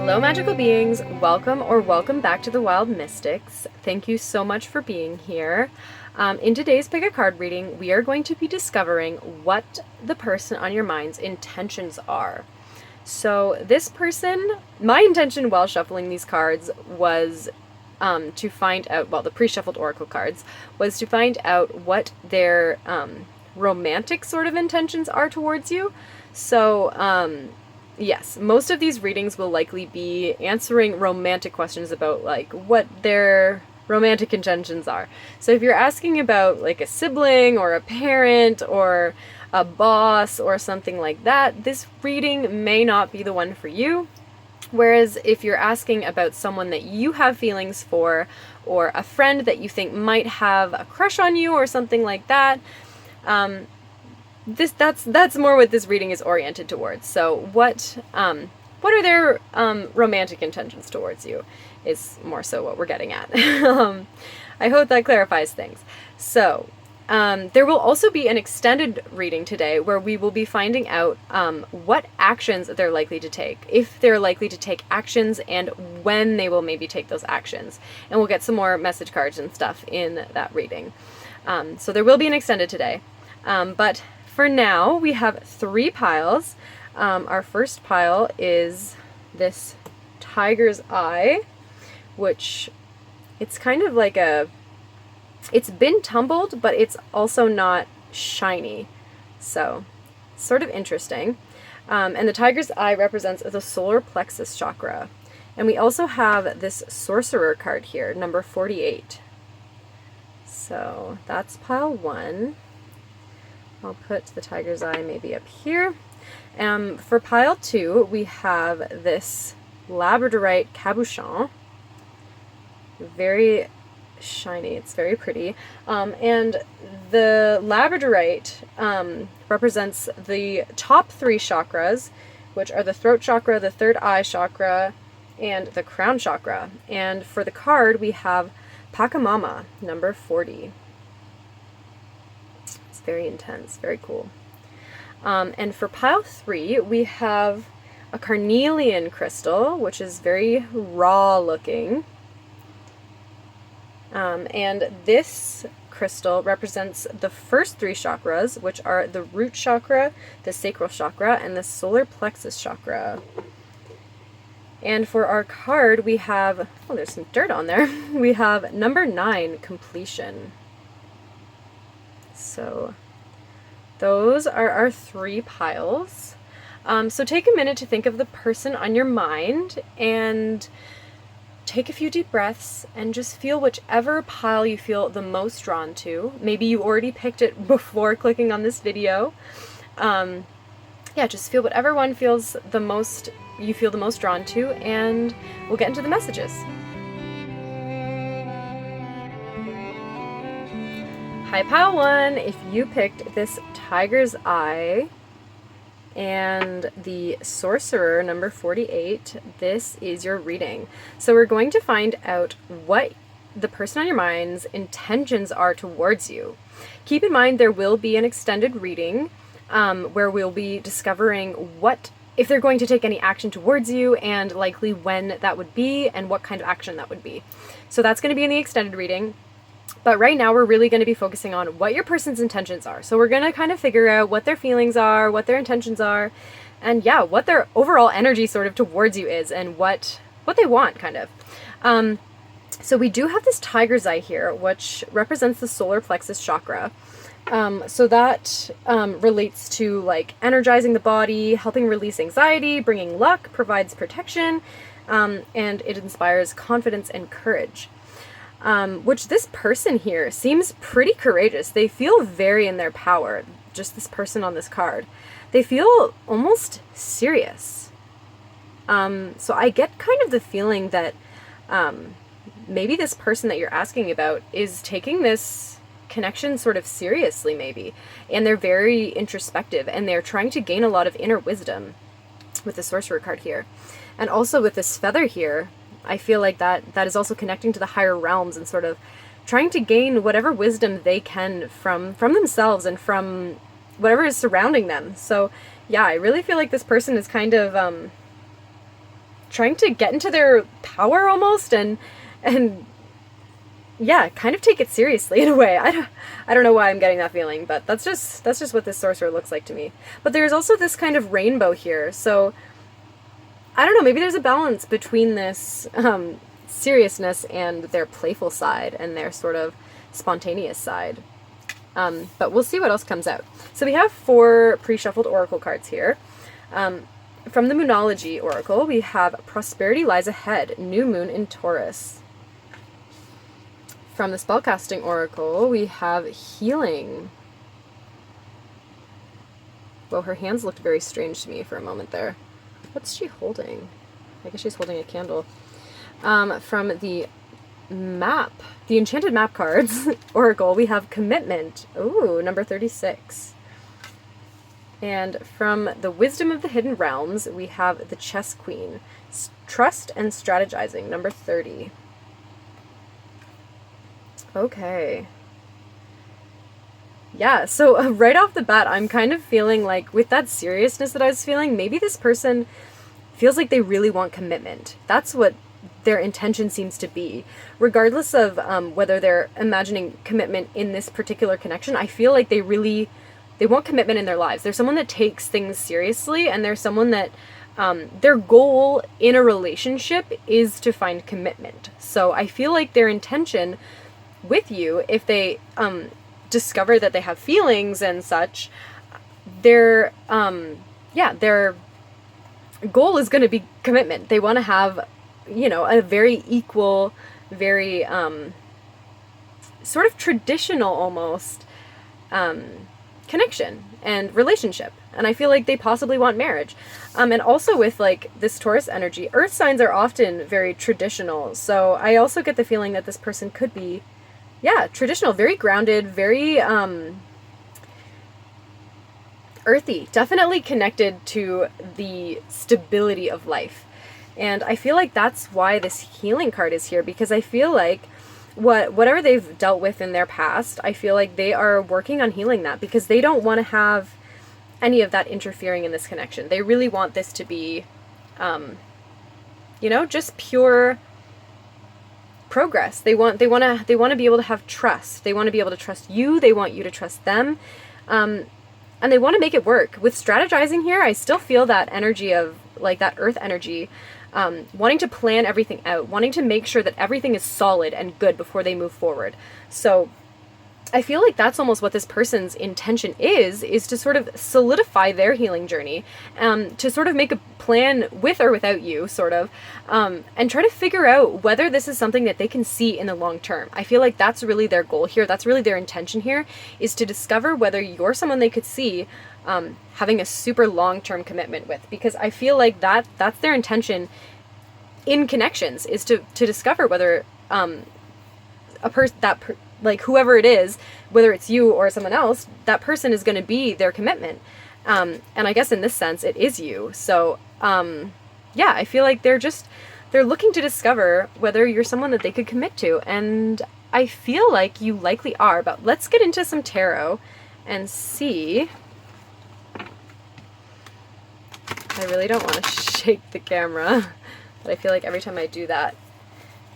Hello magical beings, welcome back to the Wild Mystics. Thank you so much for being here. In today's Pick a Card reading, we are going to be discovering what the person on your mind's intentions are. So this person, my intention while shuffling these cards was to find out, well, the pre-shuffled oracle cards, was to find out what their romantic sort of intentions are towards you. So, yes, most of these readings will likely be answering romantic questions about, like, what their romantic intentions are. So if you're asking about, like, a sibling or a parent or a boss or something like that, this reading may not be the one for you. Whereas if you're asking about someone that you have feelings for, or a friend that you think might have a crush on you or something like that, that's more what this reading is oriented towards. So what are their romantic intentions towards you is more so what we're getting at. I hope that clarifies things. So there will also be an extended reading today where we will be finding out what actions they're likely to take, if they're likely to take actions, and when they will maybe take those actions. And we'll get some more message cards and stuff in that reading. So there will be an extended today. But for now, we have 3 piles. Our first pile is this tiger's eye, which it's kind of like it's been tumbled, but it's also not shiny. So, sort of interesting. And the tiger's eye represents the solar plexus chakra. And we also have this Sorcerer card here, number 48. So, that's pile 1. I'll put the tiger's eye maybe up here. For pile 2, we have this Labradorite cabochon. Very shiny, it's very pretty. And the Labradorite represents the top 3 chakras, which are the throat chakra, the third eye chakra, and the crown chakra. And for the card, we have Pachamama, number 40. Very intense, very cool. And for pile 3, we have a Carnelian crystal, which is very raw looking. And this crystal represents the first 3 chakras, which are the root chakra, the sacral chakra, and the solar plexus chakra. And for our card, we have, oh, there's some dirt on there. We have number 9, completion. So those are our 3 piles. So take a minute to think of the person on your mind and take a few deep breaths and just feel whichever pile you feel the most drawn to. Maybe you already picked it before clicking on this video. Yeah, just feel whatever one feels the most, you feel the most drawn to, and we'll get into the messages. Hi, pile 1, if you picked this tiger's eye and the Sorcerer, number 48, this is your reading. So we're going to find out what the person on your mind's intentions are towards you. Keep in mind there will be an extended reading where we'll be discovering if they're going to take any action towards you, and likely when that would be and what kind of action that would be. So that's going to be in the extended reading. But right now we're really going to be focusing on what your person's intentions are. So we're going to kind of figure out what their feelings are, what their intentions are, and yeah, what their overall energy sort of towards you is, and what they want, kind of. So we do have this tiger's eye here, which represents the solar plexus chakra. So that relates to, like, energizing the body, helping release anxiety, bringing luck, provides protection, and it inspires confidence and courage. Which this person here seems pretty courageous. They feel very in their power, just this person on this card. They feel almost serious. So I get kind of the feeling that maybe this person that you're asking about is taking this connection sort of seriously, maybe. And they're very introspective, and they're trying to gain a lot of inner wisdom with the Sorcerer card here. And also with this feather here, I feel like that is also connecting to the higher realms and sort of trying to gain whatever wisdom they can from themselves and from whatever is surrounding them. So yeah, I really feel like this person is kind of trying to get into their power almost, and yeah, kind of take it seriously in a way. I don't know why I'm getting that feeling, but that's just what this sorcerer looks like to me. But there's also this kind of rainbow here, so I don't know, maybe there's a balance between this seriousness and their playful side and their sort of spontaneous side. But we'll see what else comes out. So we have 4 pre-shuffled oracle cards here. From the Moonology Oracle, we have Prosperity Lies Ahead, New Moon in Taurus. From the Spellcasting Oracle, we have Healing. Well, her hands looked very strange to me for a moment there. What's she holding? I guess she's holding a candle. From the Enchanted Map cards Oracle, we have Commitment. Ooh, number 36. And from the Wisdom of the Hidden Realms, we have the Chess Queen. Trust and Strategizing, number 30. Okay. Yeah, so right off the bat, I'm kind of feeling like, with that seriousness that I was feeling, maybe this person feels like they really want commitment. That's what their intention seems to be. Regardless of whether they're imagining commitment in this particular connection, I feel like they want commitment in their lives. They're someone that takes things seriously, and they're someone that their goal in a relationship is to find commitment. So I feel like their intention with you, if they discover that they have feelings and such, their goal is going to be commitment. They want to have, a very equal, very sort of traditional almost connection and relationship. And I feel like they possibly want marriage. And also with like this Taurus energy, earth signs are often very traditional. So I also get the feeling that this person could be, traditional, very grounded, very earthy, definitely connected to the stability of life. And I feel like that's why this healing card is here, because I feel like whatever they've dealt with in their past, I feel like they are working on healing that, because they don't want to have any of that interfering in this connection. They really want this to be, just pure progress. They want to be able to have trust. They want to be able to trust you. They want you to trust them. And they want to make it work. With strategizing here, I still feel that energy of like that earth energy, wanting to plan everything out, wanting to make sure that everything is solid and good before they move forward. So I feel like that's almost what this person's intention is to sort of solidify their healing journey, to sort of make a plan with or without you, sort of, and try to figure out whether this is something that they can see in the long term. I feel like that's really their goal here. That's really their intention here, is to discover whether you're someone they could see having a super long-term commitment with, because I feel like that's their intention in connections, is to discover whether like whoever it is, whether it's you or someone else, that person is going to be their commitment. And I guess in this sense, it is you. So, I feel like they're looking to discover whether you're someone that they could commit to. And I feel like you likely are, but let's get into some tarot and see. I really don't want to shake the camera, but I feel like every time I do that,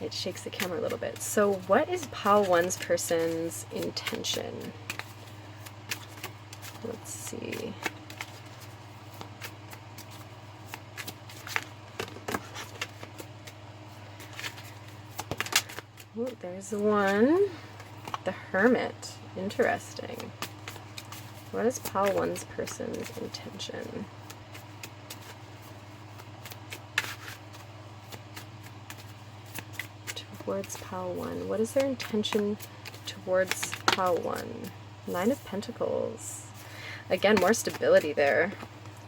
it shakes the camera a little bit. So what is Pile 1's person's intention? Let's see. Oh, there's one. The Hermit. Interesting. What is Pile 1's person's intention? Towards Pile 1. What is their intention towards Pile 1? 9 of Pentacles. Again, more stability there.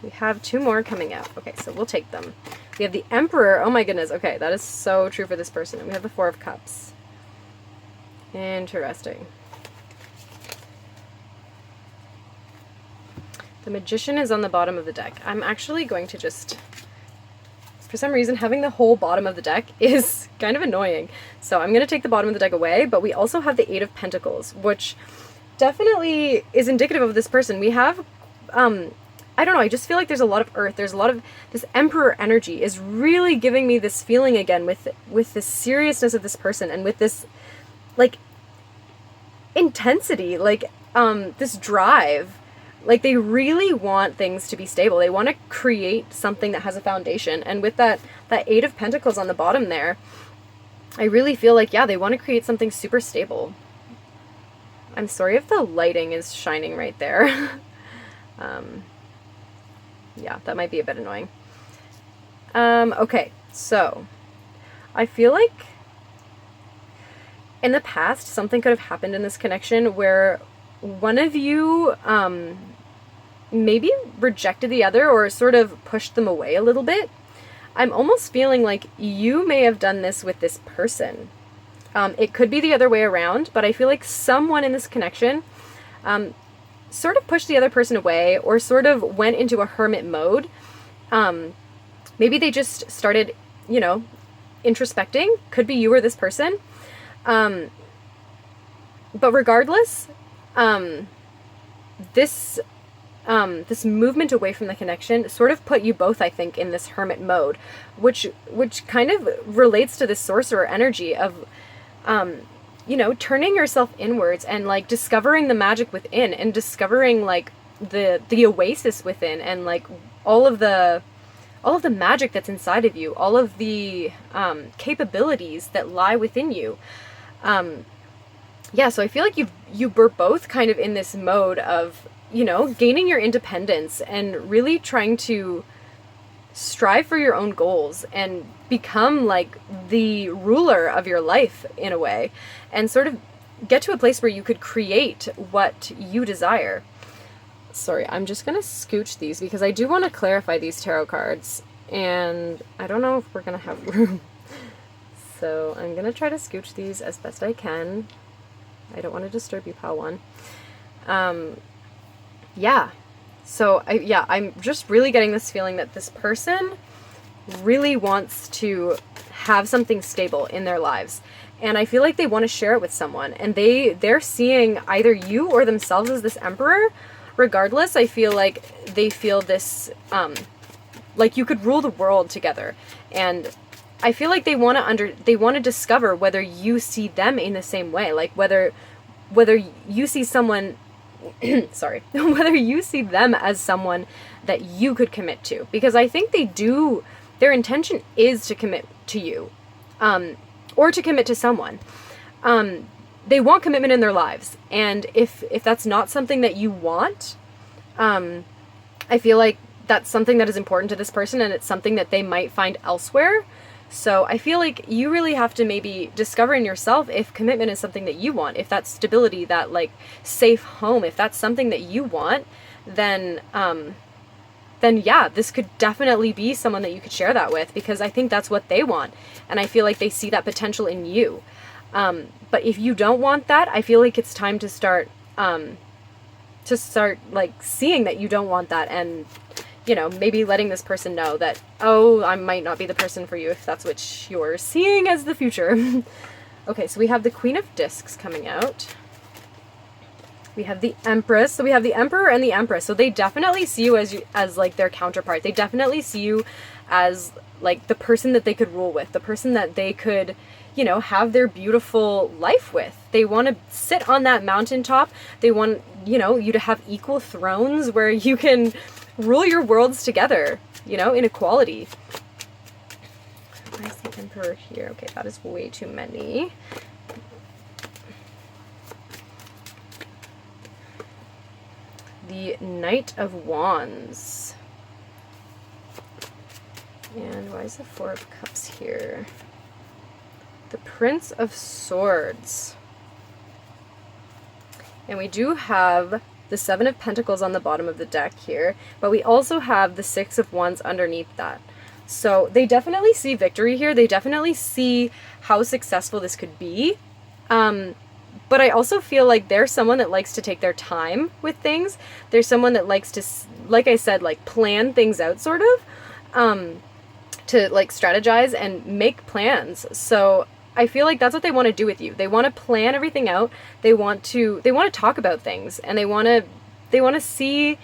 We have 2 more coming out. Okay, so we'll take them. We have the Emperor. Oh my goodness. Okay, that is so true for this person. And we have the 4 of Cups. Interesting. The Magician is on the bottom of the deck. I'm actually going to just... For some reason, having the whole bottom of the deck is kind of annoying. So I'm going to take the bottom of the deck away, but we also have the 8 of Pentacles, which definitely is indicative of this person. We have I don't know, I just feel like there's a lot of earth. There's a lot of this emperor energy is really giving me this feeling again with the seriousness of this person and with this like intensity, like this drive. Like they really want things to be stable. They want to create something that has a foundation. And with that Eight of Pentacles on the bottom there, I really feel like, yeah, they want to create something super stable. I'm sorry if the lighting is shining right there. Yeah, that might be a bit annoying. Okay, so I feel like in the past, something could have happened in this connection where one of you maybe rejected the other or sort of pushed them away a little bit. I'm almost feeling like you may have done this with this person. It could be the other way around, but I feel like someone in this connection sort of pushed the other person away or sort of went into a hermit mode. Maybe they just started, you know, introspecting. Could be you or this person. But regardless, this movement away from the connection sort of put you both, I think, in this hermit mode, which kind of relates to this sorcerer energy of, you know, turning yourself inwards and like discovering the magic within and discovering like the oasis within and like all of the magic that's inside of you, all of the capabilities that lie within you. Yeah, so I feel like you were both kind of in this mode of, you know, gaining your independence and really trying to strive for your own goals and become like the ruler of your life in a way and sort of get to a place where you could create what you desire. Sorry, I'm just going to scooch these because I do want to clarify these tarot cards and I don't know if we're going to have room. So I'm going to try to scooch these as best I can. I don't want to disturb you, pal one. Yeah. So I'm just really getting this feeling that this person really wants to have something stable in their lives. And I feel like they want to share it with someone. And they're seeing either you or themselves as this emperor. Regardless, I feel like they feel this, like you could rule the world together. And I feel like they want to discover whether you see them in the same way. Like whether you see someone, sorry, whether you see them as someone that you could commit to. Because I think they do, their intention is to commit to you, or to commit to someone. They want commitment in their lives. And if that's not something that you want, I feel like that's something that is important to this person and it's something that they might find elsewhere. So I feel like you really have to maybe discover in yourself if commitment is something that you want, if that stability, that like safe home, if that's something that you want, then yeah, this could definitely be someone that you could share that with because I think that's what they want. And I feel like they see that potential in you. But if you don't want that, I feel like it's time to start like seeing that you don't want that and, you know, maybe letting this person know that, oh, I might not be the person for you if that's what you're seeing as the future. Okay, so we have the Queen of Discs coming out. We have the Empress. So we have the Emperor and the Empress. So they definitely see you as like their counterpart. They definitely see you as like the person that they could rule with, the person that they could, you know, have their beautiful life with. They want to sit on that mountaintop. They want, you know, you to have equal thrones where you can rule your worlds together, you know, in equality. Why is the Emperor here? Okay, that is way too many. The Knight of Wands. And why is the Four of Cups here? The Prince of Swords. And we do have the Seven of Pentacles on the bottom of the deck here, but we also have the Six of Wands underneath that. So they definitely see victory here. They definitely see how successful this could be. But I also feel like they're someone that likes to take their time with things. There's someone that likes to, like I said, like plan things out sort of, to like strategize and make plans. So I feel like that's what they want to do with you. They want to plan everything out. They want to talk about things and they want to see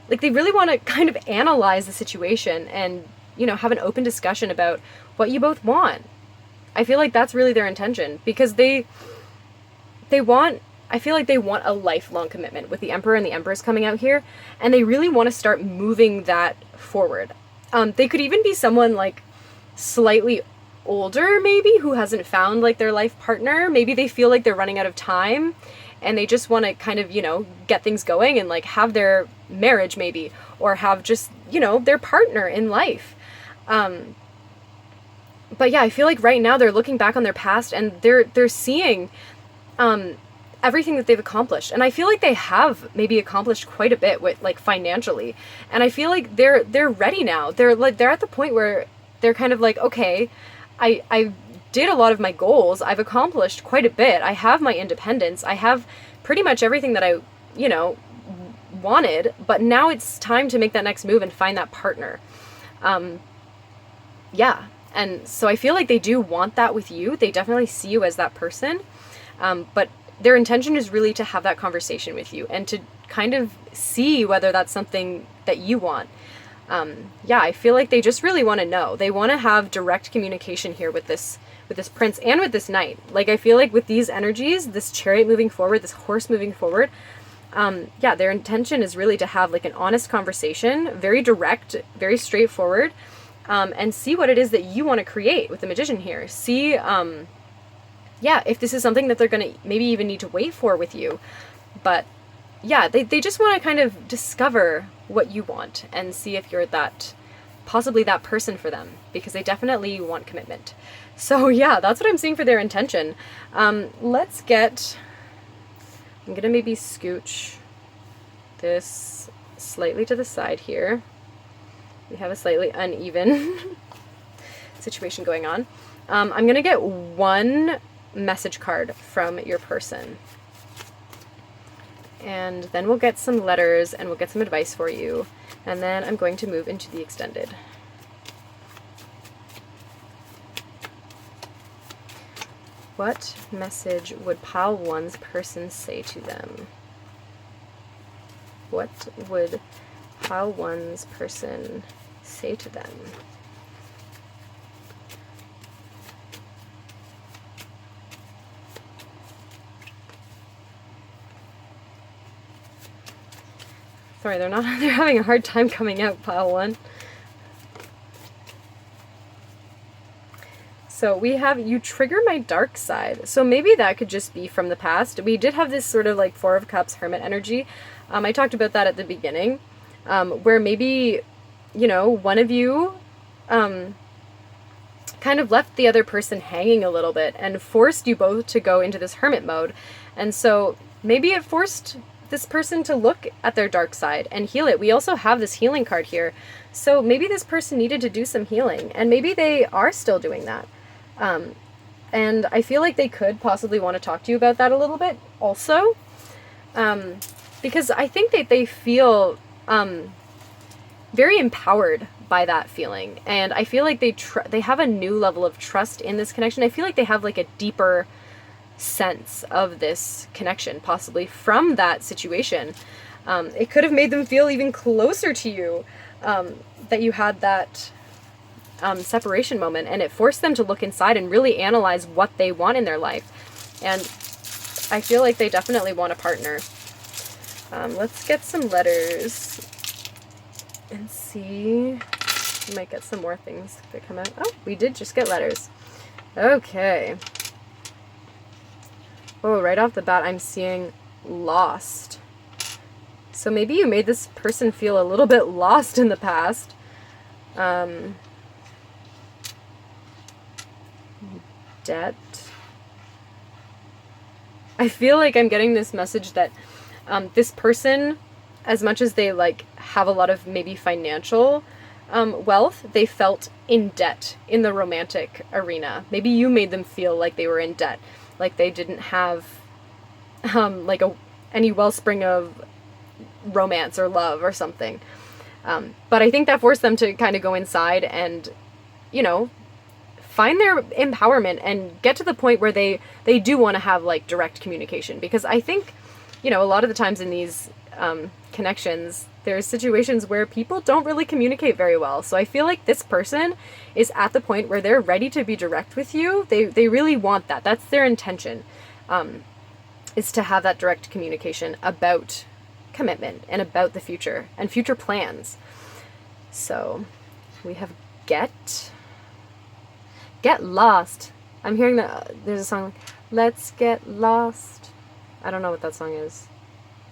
like they really want to kind of analyze the situation and, you know, have an open discussion about what you both want. I feel like that's really their intention, because they want, I feel like they want a lifelong commitment with the Emperor and the Empress coming out here, and they really want to start moving that forward. They could even be someone like slightly older, maybe, who hasn't found like their life partner. Maybe they feel like they're running out of time and they just want to kind of, you know, get things going and like have their marriage maybe, or have just, you know, their partner in life. But yeah, I feel like right now they're looking back on their past and they're seeing everything that they've accomplished. And I feel like they have maybe accomplished quite a bit with like financially. And I feel like they're ready now. They're at the point where they're kind of like, okay, I did a lot of my goals. I've accomplished quite a bit. I have my independence. I have pretty much everything that I, you know, wanted, but now it's time to make that next move and find that partner. Yeah. And so I feel like they do want that with you. They definitely see you as that person. But their intention is really to have that conversation with you and to kind of see whether that's something that you want. Yeah, I feel like they just really want to know. They want to have direct communication here with this prince and with this knight. Like, I feel like with these energies, this chariot moving forward, this horse moving forward, yeah, their intention is really to have like an honest conversation, very direct, very straightforward, and see what it is that you want to create with the magician here. See, yeah, if this is something that they're going to maybe even need to wait for with you. But yeah, they just want to kind of discover what you want and see if you're possibly that person for them, because they definitely want commitment. So yeah, that's what I'm seeing for their intention. I'm going to maybe scooch this slightly to the side here. We have a slightly uneven situation going on. I'm going to get one message card from your person. And then we'll get some letters and we'll get some advice for you. And then I'm going to move into the extended. What message would pile one's person say to them? What would pile one's person say to them? Sorry, they're having a hard time coming out, pile one. So we have, you trigger my dark side. So maybe that could just be from the past. We did have this sort of like Four of Cups hermit energy. I talked about that at the beginning, where maybe, you know, one of you kind of left the other person hanging a little bit and forced you both to go into this hermit mode. And so maybe it forced this person to look at their dark side and heal it. We also have this healing card here. So maybe this person needed to do some healing, and maybe they are still doing that. And I feel like they could possibly want to talk to you about that a little bit also. Because I think that they feel very empowered by that feeling. And I feel like they have a new level of trust in this connection. I feel like they have like a deeper sense of this connection, possibly from that situation. It could have made them feel even closer to you, that you had that separation moment, and it forced them to look inside and really analyze what they want in their life. And I feel like they definitely want a partner. Let's get some letters and see. We might get some more things that come out. Oh, we did just get letters. Okay. Oh, right off the bat, I'm seeing lost. So maybe you made this person feel a little bit lost in the past. Debt. I feel like I'm getting this message that this person, as much as they like have a lot of maybe financial wealth, they felt in debt in the romantic arena. Maybe you made them feel like they were in debt, like they didn't have like any wellspring of romance or love or something. But I think that forced them to kind of go inside and, you know, find their empowerment and get to the point where they do want to have like direct communication. Because I think, you know, a lot of the times in these connections, there's situations where people don't really communicate very well. So I feel like this person is at the point where they're ready to be direct with you. They really want that. That's their intention, is to have that direct communication about commitment and about the future and future plans. So we have get lost. I'm hearing that there's a song like, let's get lost. I don't know what that song is.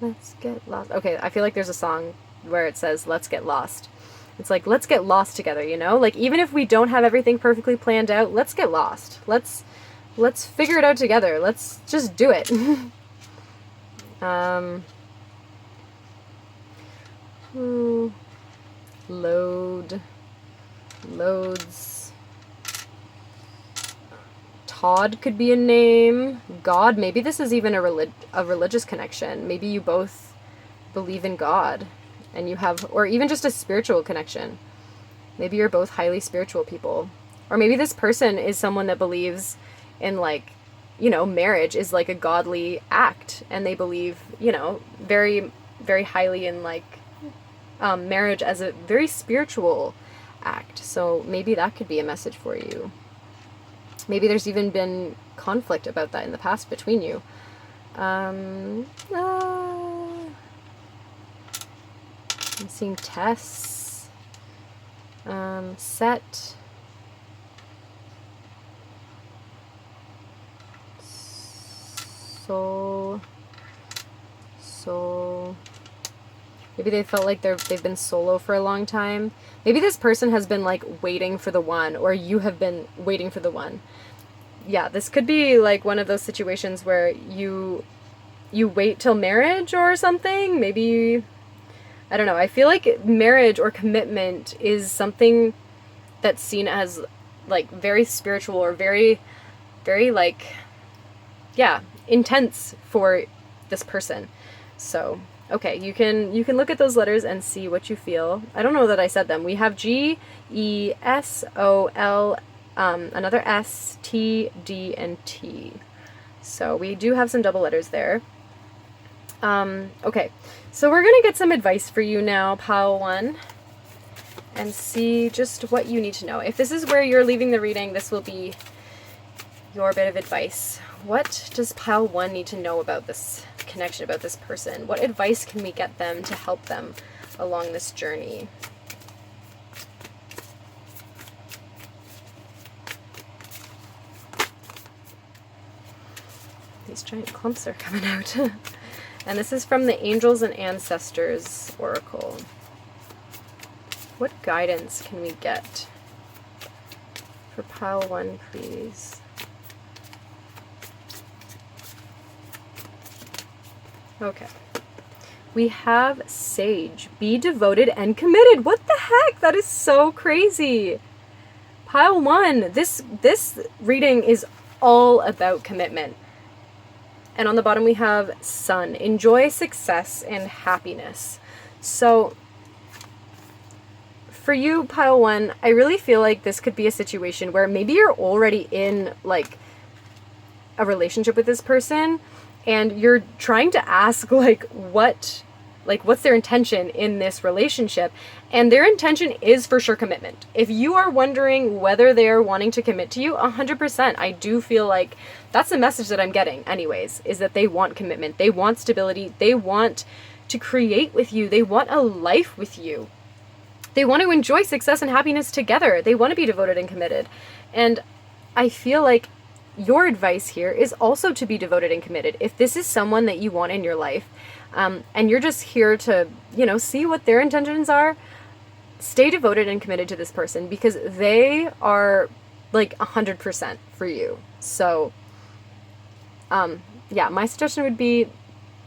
Let's get lost. Okay, I feel like there's a song where it says, let's get lost. It's like, let's get lost together, you know? Like, even if we don't have everything perfectly planned out, let's get lost. Let's figure it out together. Let's just do it. Loads. Todd could be a name. God, maybe this is even a religious connection. Maybe you both believe in God and you have, or even just a spiritual connection. Maybe you're both highly spiritual people. Or maybe this person is someone that believes in, like, you know, marriage is like a godly act, and they believe, you know, very, very highly in, like, marriage as a very spiritual act. So maybe that could be a message for you. Maybe there's even been conflict about that in the past between you. I'm seeing Tess. Set. Soul. Maybe they felt like they've been solo for a long time. Maybe this person has been, like, waiting for the one, or you have been waiting for the one. Yeah, this could be like one of those situations where you wait till marriage or something. Maybe, I don't know. I feel like marriage or commitment is something that's seen as, like, very spiritual or very, very, like, yeah, intense for this person. So, okay, you can look at those letters and see what you feel. I don't know that I said them. We have G, E, S, O, L, another S, T, D, and T. So we do have some double letters there. Okay, so we're going to get some advice for you now, Pile 1, and see just what you need to know. If this is where you're leaving the reading, this will be your bit of advice. What does Pile 1 need to know about this connection, about this person? What advice can we get them to help them along this journey? These giant clumps are coming out. And this is from the Angels and Ancestors Oracle. What guidance can we get for Pile 1, please? Okay. We have Sage. Be devoted and committed. What the heck? That is so crazy. Pile 1. This reading is all about commitment. And on the bottom we have Sun. Enjoy success and happiness. So for you, Pile 1, I really feel like this could be a situation where maybe you're already in, like, a relationship with this person, and you're trying to ask, like, what's their intention in this relationship, and their intention is for sure commitment. If you are wondering whether they're wanting to commit to you, 100%, I do feel like that's the message that I'm getting anyways, is that they want commitment, they want stability, they want to create with you, they want a life with you, they want to enjoy success and happiness together, they want to be devoted and committed. And I feel like your advice here is also to be devoted and committed. If this is someone that you want in your life, and you're just here to, you know, see what their intentions are, stay devoted and committed to this person, because they are, like, 100% for you. So, yeah, my suggestion would be,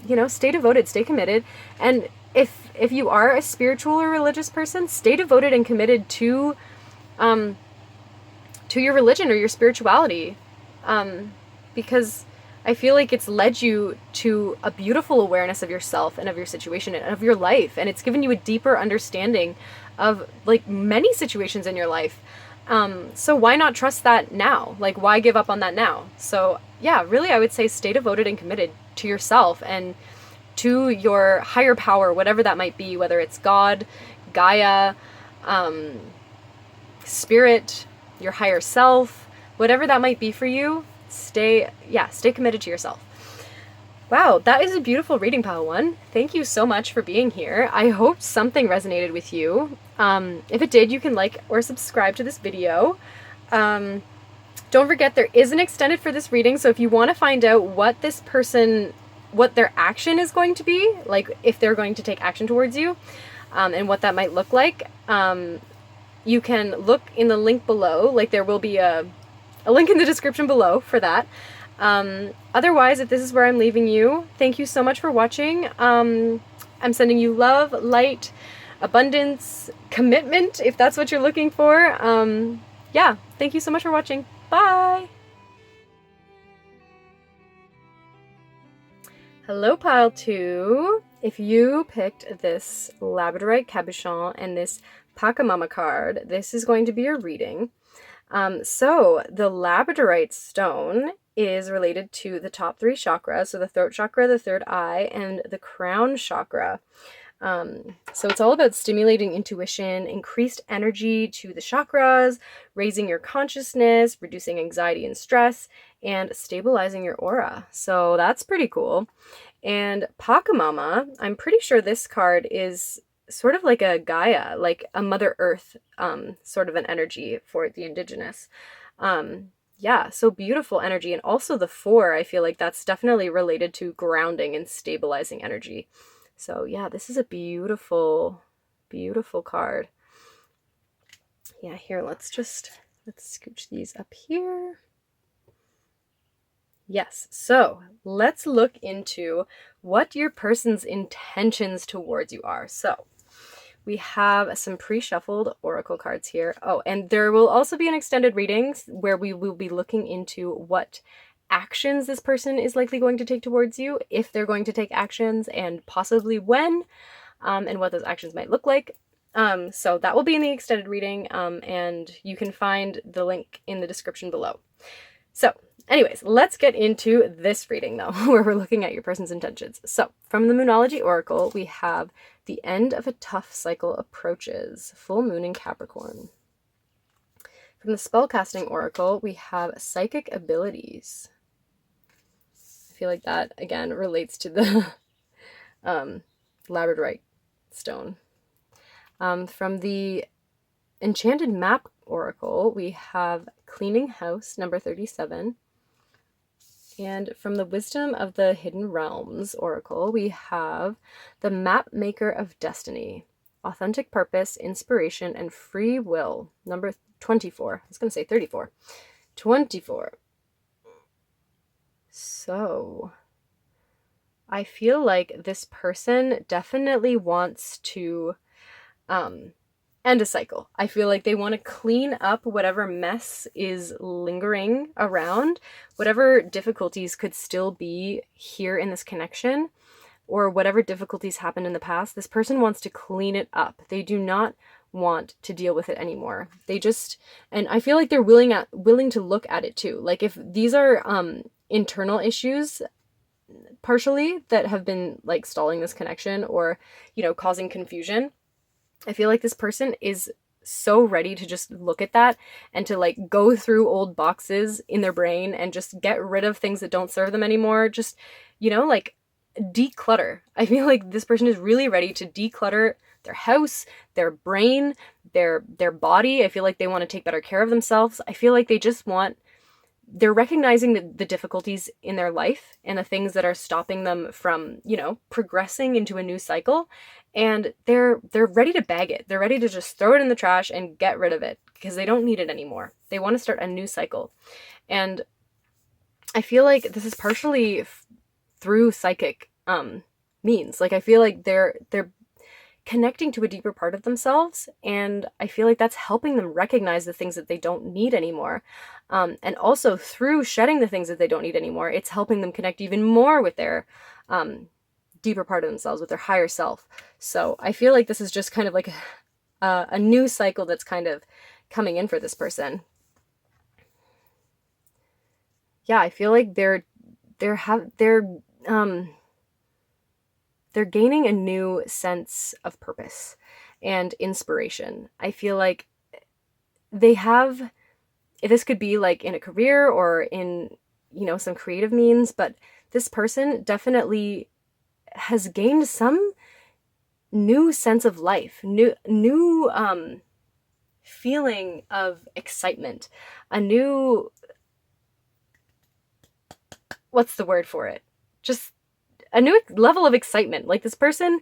you know, stay devoted, stay committed. And if you are a spiritual or religious person, stay devoted and committed to your religion or your spirituality. Because I feel like it's led you to a beautiful awareness of yourself and of your situation and of your life. And it's given you a deeper understanding of, like, many situations in your life. So why not trust that now? Like, why give up on that now? So yeah, really, I would say stay devoted and committed to yourself and to your higher power, whatever that might be, whether it's God, Gaia, spirit, your higher self, whatever that might be for you, stay committed to yourself. Wow, that is a beautiful reading, Pile One. Thank you so much for being here. I hope something resonated with you. If it did, you can like or subscribe to this video. Don't forget there is an extended for this reading, so if you want to find out what this person, what their action is going to be, like if they're going to take action towards you, and what that might look like, you can look in the link below. Like there will be a link in the description below for that. Otherwise, if this is where I'm leaving you, thank you so much for watching. I'm sending you love, light, abundance, commitment, if that's what you're looking for. Yeah, thank you so much for watching. Bye! Hello, Pile 2. If you picked this Labradorite cabochon and this Pachamama card, this is going to be your reading. So the Labradorite stone is related to the top 3 chakras, so the throat chakra, the third eye, and the crown chakra. So it's all about stimulating intuition, increased energy to the chakras, raising your consciousness, reducing anxiety and stress, and stabilizing your aura. So that's pretty cool. And Pachamama, I'm pretty sure this card is sort of like a Gaia, like a Mother Earth, sort of an energy for the indigenous. Yeah, so beautiful energy. And also the 4, I feel like that's definitely related to grounding and stabilizing energy. So yeah, this is a beautiful, beautiful card. Yeah, here, let's scooch these up here. Yes, so let's look into what your person's intentions towards you are. So we have some pre-shuffled oracle cards here. Oh, and there will also be an extended reading where we will be looking into what actions this person is likely going to take towards you, if they're going to take actions, and possibly when, and what those actions might look like. So that will be in the extended reading, and you can find the link in the description below. So anyways, let's get into this reading though, where we're looking at your person's intentions. So from the Moonology Oracle, we have the end of a tough cycle approaches, full moon in Capricorn. From the Spellcasting Oracle, we have psychic abilities. I feel like that, again, relates to the Labradorite stone. From the Enchanted Map Oracle, we have Cleaning House, number 37. And from the Wisdom of the Hidden Realms Oracle, we have the Map Maker of Destiny, Authentic Purpose, Inspiration, and Free Will, number 24. I was going to say 34. 24. So I feel like this person definitely wants to end a cycle. I feel like they want to clean up whatever mess is lingering around, whatever difficulties could still be here in this connection, or whatever difficulties happened in the past. This person wants to clean it up. They do not want to deal with it anymore. They just, and I feel like they're willing to look at it too. Like if these are internal issues partially that have been like stalling this connection, or, you know, causing confusion, I feel like this person is so ready to just look at that and to like go through old boxes in their brain and just get rid of things that don't serve them anymore. Just, you know, like declutter. I feel like this person is really ready to declutter their house, their brain, their body. I feel like they want to take better care of themselves. I feel like they just want, they're recognizing the difficulties in their life and the things that are stopping them from, you know, progressing into a new cycle. And they're ready to bag it. They're ready to just throw it in the trash and get rid of it because they don't need it anymore. They want to start a new cycle. And I feel like this is partially through psychic means. Like I feel like they're connecting to a deeper part of themselves, and I feel like that's helping them recognize the things that they don't need anymore. And also through shedding the things that they don't need anymore, it's helping them connect even more with their deeper part of themselves, with their higher self. So I feel like this is just kind of like a new cycle that's kind of coming in for this person. Yeah, I feel like they're they're gaining a new sense of purpose and inspiration. I feel like they have, this could be like in a career or in, some creative means, but this person definitely has gained some new sense of life, new feeling of excitement, a new, what's the word for it? Just a new level of excitement. Like this person,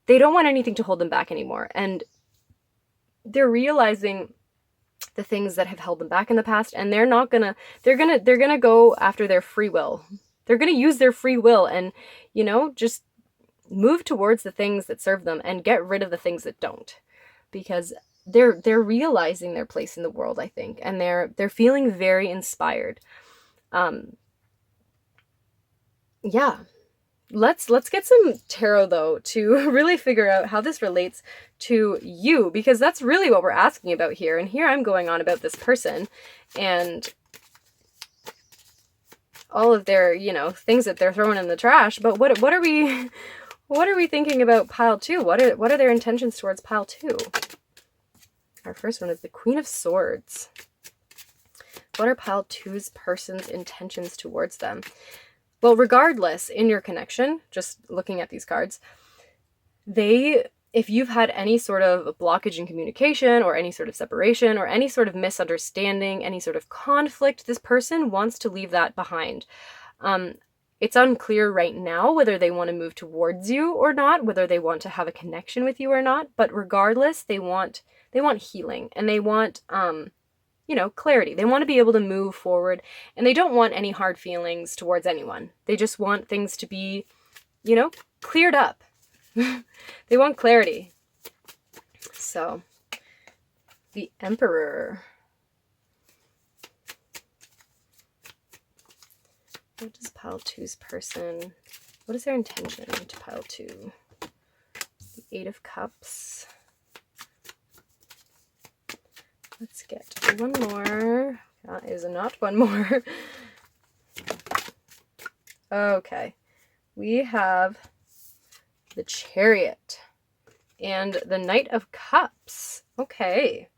they don't want anything to hold them back anymore. And they're realizing the things that have held them back in the past, and they're gonna go after their free will. They're gonna use their free will and, just move towards the things that serve them and get rid of the things that don't, because they're realizing their place in the world, I think, and they're feeling very inspired. Yeah. Let's get some tarot though to really figure out how this relates to you, because that's really what we're asking about here. And here I'm going on about this person and all of their, things that they're throwing in the trash. But what are we thinking about pile 2? What are their intentions towards pile 2? Our first one is the Queen of Swords. What are pile 2's person's intentions towards them? Well, regardless, in your connection, just looking at these cards, if you've had any sort of blockage in communication or any sort of separation or any sort of misunderstanding, any sort of conflict, this person wants to leave that behind. It's unclear right now whether they want to move towards you or not, whether they want to have a connection with you or not, but regardless, they want healing, and they want clarity. They want to be able to move forward, and they don't want any hard feelings towards anyone. They just want things to be, cleared up. They want clarity. So, the Emperor. What does pile 2's person, what is their intention to pile 2? The 8 of Cups. Let's get one more. That is not one more. Okay. We have the Chariot and the Knight of Cups. Okay.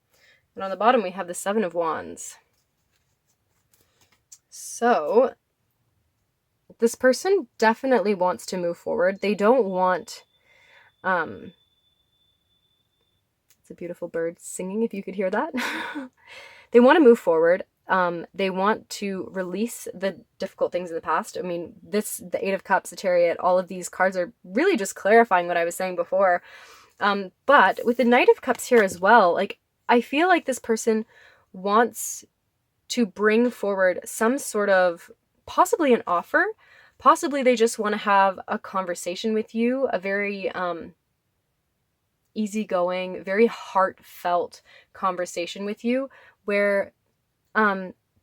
And on the bottom we have the 7 of Wands. So, this person definitely wants to move forward. They don't want... It's a beautiful bird singing, if you could hear that. They want to move forward. They want to release the difficult things in the past. I mean, the 8 of Cups, the Chariot, all of these cards are really just clarifying what I was saying before. But with the Knight of Cups here as well, like, I feel like this person wants to bring forward some sort of, possibly an offer. Possibly they just want to have a conversation with you, a very easygoing, very heartfelt conversation with you, where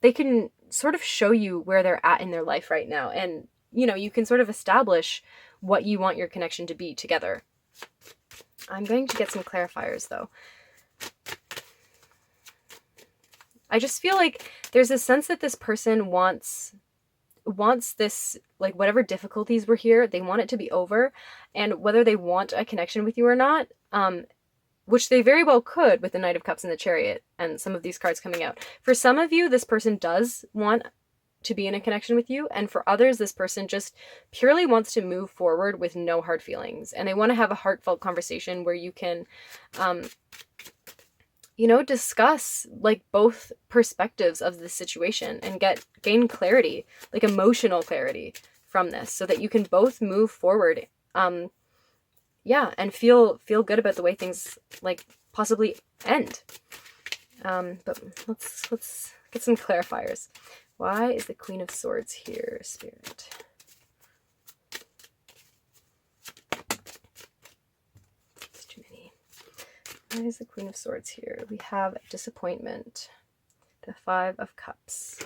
they can sort of show you where they're at in their life right now. And, you can sort of establish what you want your connection to be together. I'm going to get some clarifiers though. I just feel like there's a sense that this person wants this, like, whatever difficulties were here, they want it to be over. And whether they want a connection with you or not, which they very well could with the Knight of Cups and the Chariot and some of these cards coming out. For some of you, this person does want to be in a connection with you. And for others, this person just purely wants to move forward with no hard feelings. And they want to have a heartfelt conversation where you can, discuss, like, both perspectives of the situation and gain clarity, like emotional clarity from this, so that you can both move forward, and feel good about the way things, like, possibly end. But let's get some clarifiers. Why is the Queen of Swords here, Spirit? It's too many. Why is the Queen of Swords here? We have disappointment, the 5 of Cups.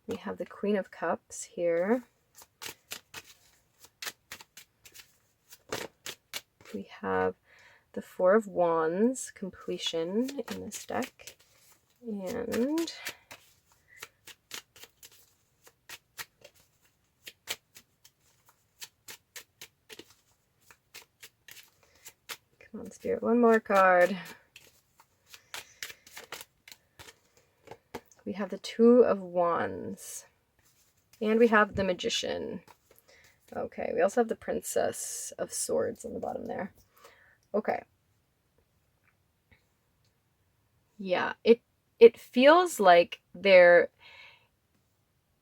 We have the Queen of Cups here. We have the 4 of Wands, completion in this deck. And Come on, Spirit, one more card. We have the Two of Wands. And we have the Magician. Okay, we also have the Princess of Swords on the bottom there. Okay. Yeah, it feels like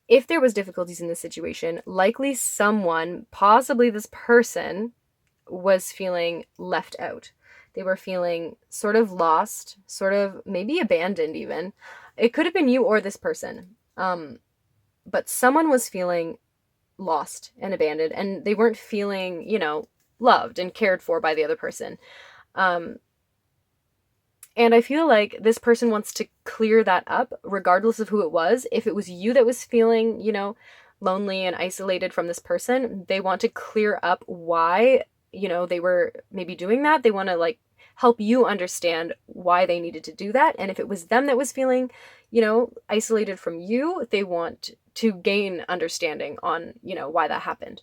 if there was difficulties in this situation, likely someone, possibly this person, was feeling left out. They were feeling sort of lost, sort of maybe abandoned even. It could have been you or this person. But someone was feeling lost and abandoned, and they weren't feeling, loved and cared for by the other person. And I feel like this person wants to clear that up, regardless of who it was. If it was you that was feeling, lonely and isolated from this person, they want to clear up why, they were maybe doing that. They want to help you understand why they needed to do that. And if it was them that was feeling, isolated from you, they want to gain understanding on, why that happened.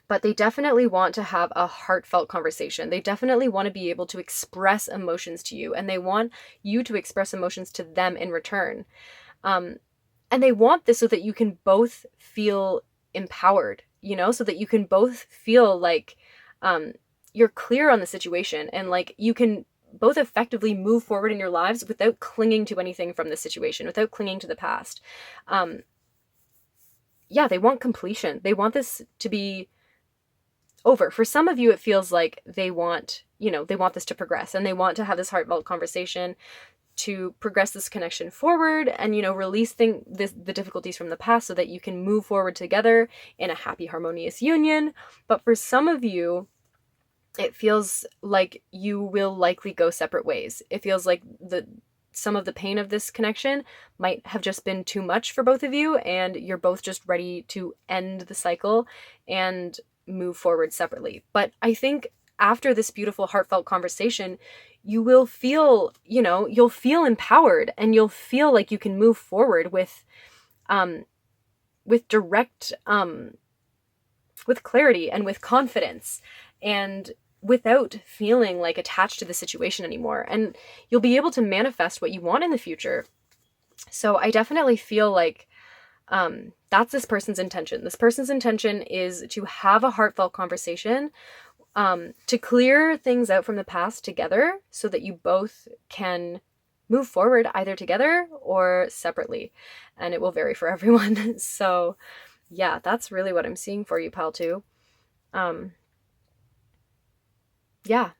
But they definitely want to have a heartfelt conversation. They definitely want to be able to express emotions to you, and they want you to express emotions to them in return. And they want this so that you can both feel empowered, so that you can both feel like you're clear on the situation, and you can both effectively move forward in your lives without clinging to anything from the situation, without clinging to the past. They want completion. They want this to be over. For some of you, it feels like they want this to progress, and they want to have this heartfelt conversation to progress this connection forward and, release the difficulties from the past so that you can move forward together in a happy, harmonious union. But for some of you, it feels like you will likely go separate ways. It feels like some of the pain of this connection might have just been too much for both of you, and you're both just ready to end the cycle and move forward separately. But I think after this beautiful heartfelt conversation, you will feel, you'll feel empowered, and you'll feel like you can move forward with direct, with clarity and with confidence, and without feeling attached to the situation anymore. And you'll be able to manifest what you want in the future. So I definitely feel like that's this person's intention. This person's intention is to have a heartfelt conversation, to clear things out from the past together so that you both can move forward either together or separately. And it will vary for everyone. So yeah, that's really what I'm seeing for you, pal, too.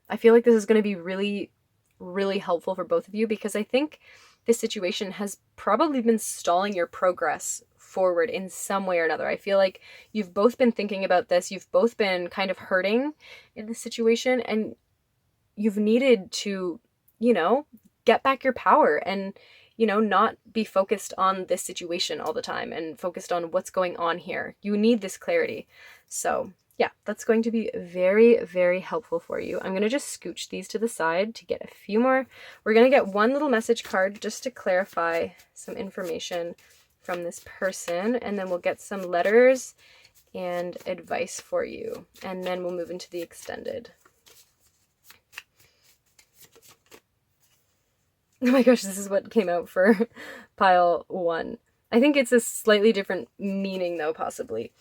I feel like this is going to be really, really helpful for both of you, because I think this situation has probably been stalling your progress forward in some way or another. I feel like you've both been thinking about this. You've both been kind of hurting in this situation, and you've needed to, get back your power and, not be focused on this situation all the time and focused on what's going on here. You need this clarity. So yeah, that's going to be very, very helpful for you. I'm going to just scooch these to the side to get a few more. We're going to get one little message card just to clarify some information from this person, and then we'll get some letters and advice for you, and then we'll move into the extended. Oh my gosh, this is what came out for pile 1. I think it's a slightly different meaning though, possibly.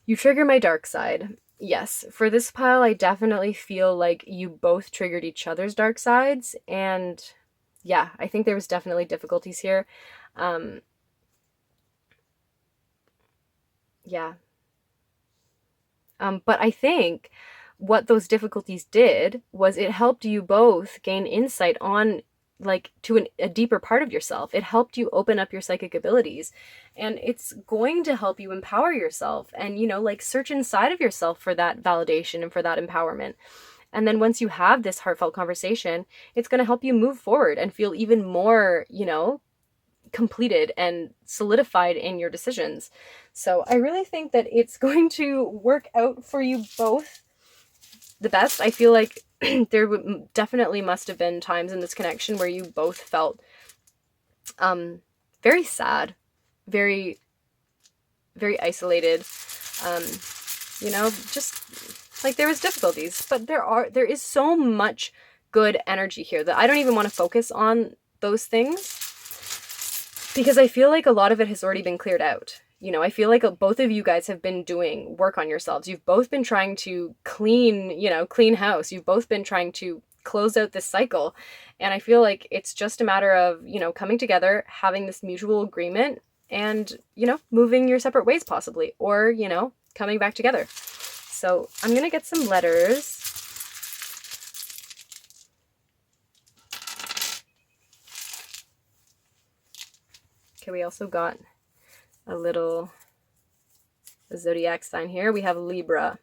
You trigger my dark side. Yes, for this pile, I definitely feel like you both triggered each other's dark sides, and yeah, I think there was definitely difficulties here. But I think what those difficulties did was it helped you both gain insight on to a deeper part of yourself. It helped you open up your psychic abilities, and it's going to help you empower yourself and, search inside of yourself for that validation and for that empowerment. And then once you have this heartfelt conversation, it's going to help you move forward and feel even more, completed and solidified in your decisions. So I really think that it's going to work out for you both the best. I feel like there definitely must have been times in this connection where you both felt very sad, very, very isolated, just Like, there was difficulties, but there is so much good energy here that I don't even want to focus on those things, because I feel like a lot of it has already been cleared out. You know, I feel like both of you guys have been doing work on yourselves. You've both been trying to clean house. You've both been trying to close out this cycle. And I feel like it's just a matter of, coming together, having this mutual agreement, and, moving your separate ways possibly, or, coming back together. So I'm going to get some letters. Okay, we also got a little zodiac sign here. We have Libra.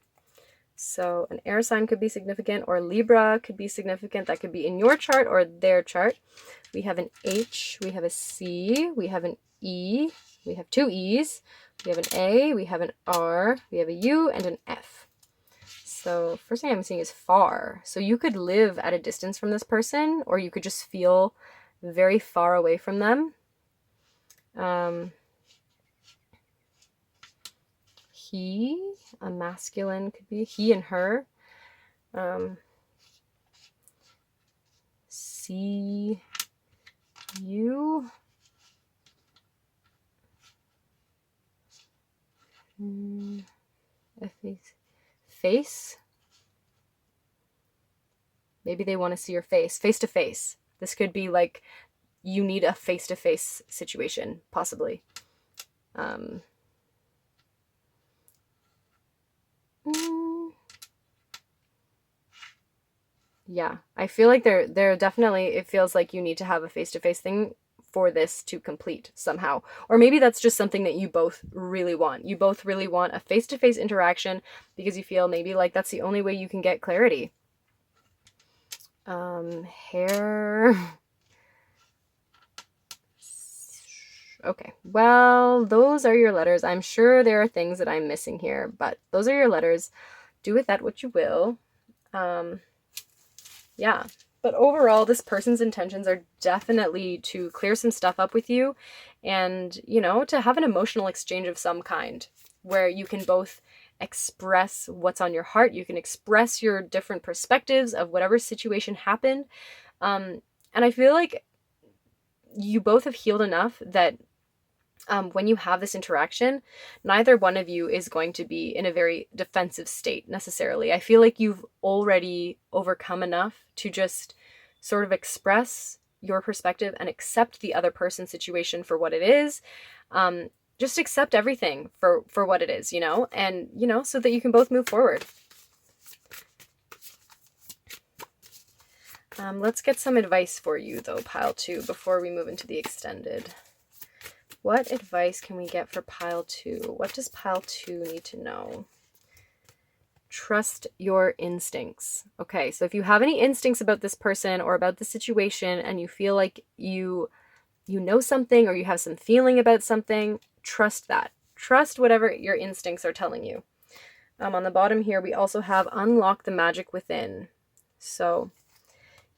So an air sign could be significant, or Libra could be significant. That could be in your chart or their chart. We have an H, we have a C, we have an E, we have two E's, we have an A, we have an R, we have a U, and an F. So first thing I'm seeing is far. So you could live at a distance from this person, or you could just feel very far away from them. He, a masculine, could be he and her. See you. A face. Maybe they want to see your face to face. This could be like you need a face to face situation, possibly. Yeah, I feel like there definitely, it feels like you need to have a face-to-face thing for this to complete somehow. Or maybe that's just something that you both really want. You both really want a face-to-face interaction because you feel maybe like that's the only way you can get clarity. Hair. Okay, well, those are your letters. I'm sure there are things that I'm missing here, but those are your letters. Do with that what you will. Yeah, but overall, this person's intentions are definitely to clear some stuff up with you and, to have an emotional exchange of some kind where you can both express what's on your heart. You can express your different perspectives of whatever situation happened. And I feel like you both have healed enough that when you have this interaction, neither one of you is going to be in a very defensive state necessarily. I feel like you've already overcome enough to just sort of express your perspective and accept the other person's situation for what it is. Just accept everything for what it is, and, so that you can both move forward. Let's get some advice for you, though, pile 2, before we move into the extended. What advice can we get for pile 2? What does pile 2 need to know? Trust your instincts. Okay, so if you have any instincts about this person or about the situation and you feel like you know something or you have some feeling about something, trust that. Trust whatever your instincts are telling you. On the bottom here, we also have unlock the magic within. So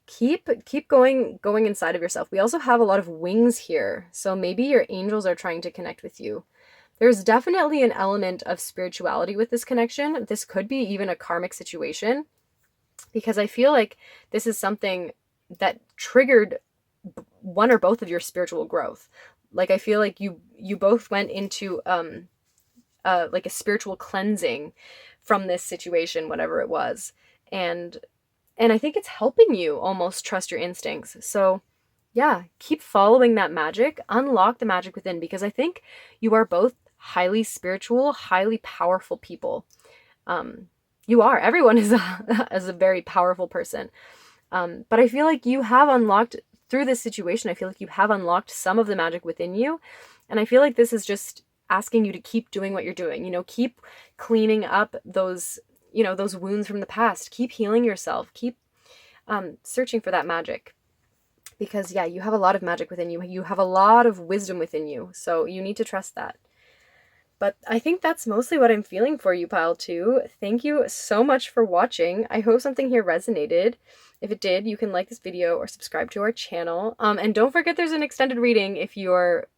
keep going inside of yourself. We also have a lot of wings here. So maybe your angels are trying to connect with you. There's definitely an element of spirituality with this connection. This could be even a karmic situation, because I feel like this is something that triggered one or both of your spiritual growth. Like, I feel like you both went into like a spiritual cleansing from this situation, whatever it was. And I think it's helping you almost trust your instincts. So yeah, keep following that magic, unlock the magic within, because I think you are both highly spiritual, highly powerful people. You are. Everyone is a very powerful person. But I feel like you have unlocked, through this situation, I feel like you have unlocked some of the magic within you. And I feel like this is just asking you to keep doing what you're doing. Keep cleaning up those wounds from the past. Keep healing yourself. Keep searching for that magic. Because, yeah, you have a lot of magic within you. You have a lot of wisdom within you. So you need to trust that. But I think that's mostly what I'm feeling for you, pile 2. Thank you so much for watching. I hope something here resonated. If it did, you can like this video or subscribe to our channel. And don't forget there's an extended reading if you're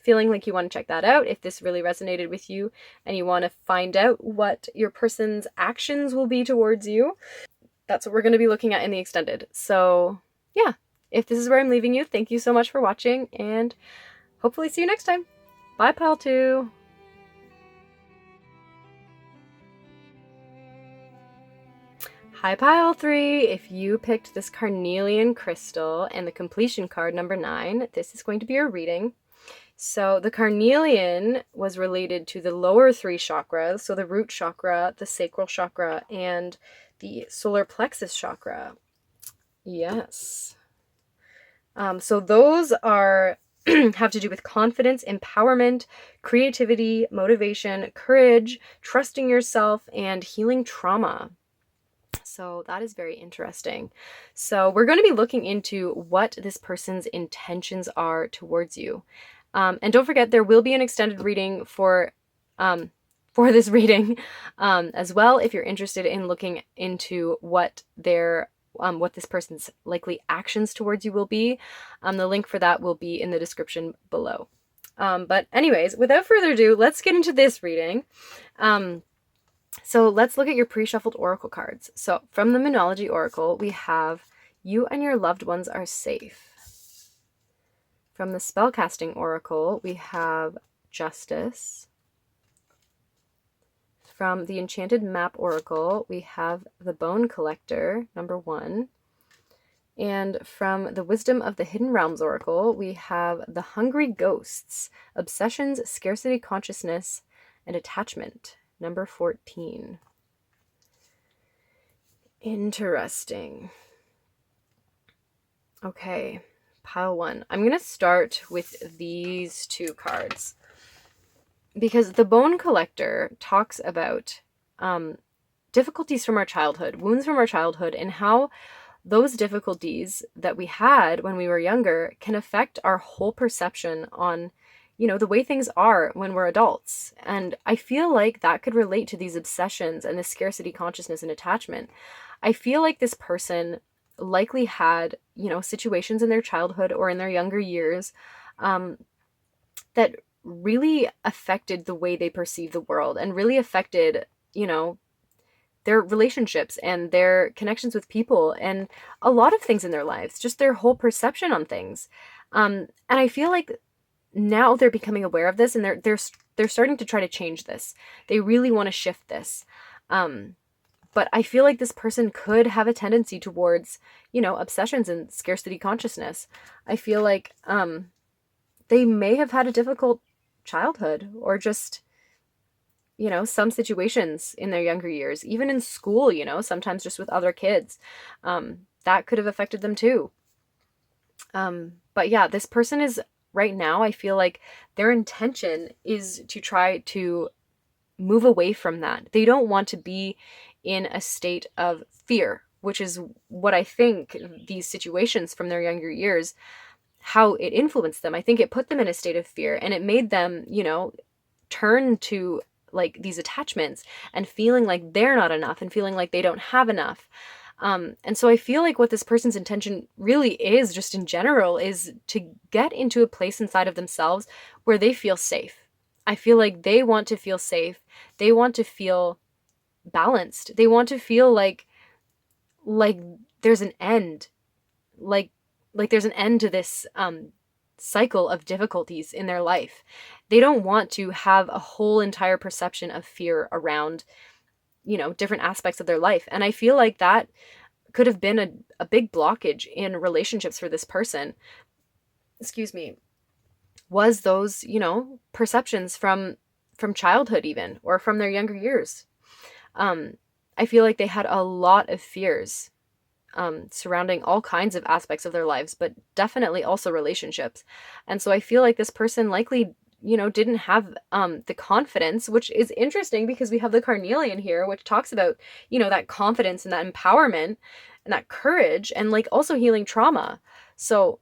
feeling like you want to check that out, if this really resonated with you and you want to find out what your person's actions will be towards you. That's what we're going to be looking at in the extended. So yeah, if this is where I'm leaving you, thank you so much for watching and hopefully see you next time. Bye, pile 2. Hi, pile 3. If you picked this Carnelian crystal and the completion card number 9, this is going to be your reading. So the Carnelian was related to the lower 3 chakras, so the root chakra, the sacral chakra, and the solar plexus chakra. Yes. So those are have to do with confidence, empowerment, creativity, motivation, courage, trusting yourself, and healing trauma. So that is very interesting. So we're going to be looking into what this person's intentions are towards you. And don't forget, there will be an extended reading for this reading as well, if you're interested in looking into what this person's likely actions towards you will be. The link for that will be in the description below. But anyways, without further ado, let's get into this reading. So let's look at your pre-shuffled oracle cards. So from the Moonology Oracle, we have you and your loved ones are safe. From the Spellcasting Oracle, we have Justice. From the Enchanted Map Oracle, we have the Bone Collector, number 1. And from the Wisdom of the Hidden Realms Oracle, we have the Hungry Ghosts, Obsessions, Scarcity Consciousness, and Attachment, number 14. Interesting. Okay, pile 1. I'm going to start with these 2 cards because the Bone Collector talks about difficulties from our childhood, wounds from our childhood, and how those difficulties that we had when we were younger can affect our whole perception on the way things are when we're adults. And I feel like that could relate to these obsessions and the scarcity consciousness and attachment. I feel like this person likely had, situations in their childhood or in their younger years that really affected the way they perceive the world and really affected, their relationships and their connections with people and a lot of things in their lives, just their whole perception on things. And I feel like now they're becoming aware of this and they're starting to try to change this. They really want to shift this. But I feel like this person could have a tendency towards, obsessions and scarcity consciousness. I feel like they may have had a difficult childhood or just, some situations in their younger years, even in school, sometimes just with other kids. That could have affected them too. But yeah, this person is right now, I feel like their intention is to try to move away from that. They don't want to be in a state of fear, which is what I think these situations from their younger years, how it influenced them. I think it put them in a state of fear and it made them, turn to like these attachments and feeling like they're not enough and feeling like they don't have enough. And so I feel like what this person's intention really is, just in general, is to get into a place inside of themselves where they feel safe. I feel like they want to feel safe. They want to feel balanced. They want to feel like there's an end, like there's an end to this cycle of difficulties in their life. They don't want to have a whole entire perception of fear around different aspects of their life. And I feel like that could have been a big blockage in relationships for this person. Excuse me. Was those, perceptions from childhood even, or from their younger years. I feel like they had a lot of fears surrounding all kinds of aspects of their lives, but definitely also relationships. And so I feel like this person likely didn't have the confidence, which is interesting because we have the Carnelian here, which talks about, that confidence and that empowerment and that courage and like also healing trauma. So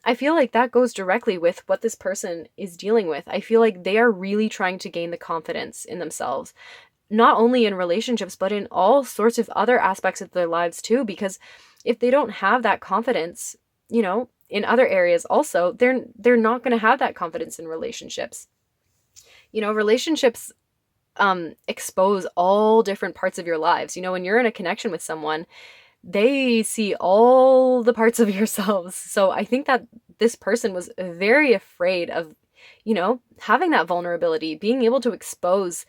I feel like that goes directly with what this person is dealing with. I feel like they are really trying to gain the confidence in themselves, not only in relationships, but in all sorts of other aspects of their lives too. Because if they don't have that confidence, you know, in other areas also, they're not going to have that confidence in relationships. You know, relationships expose all different parts of your lives. You know, when you're in a connection with someone, they see all the parts of yourselves. So I think that this person was very afraid of, you know, having that vulnerability, being able to expose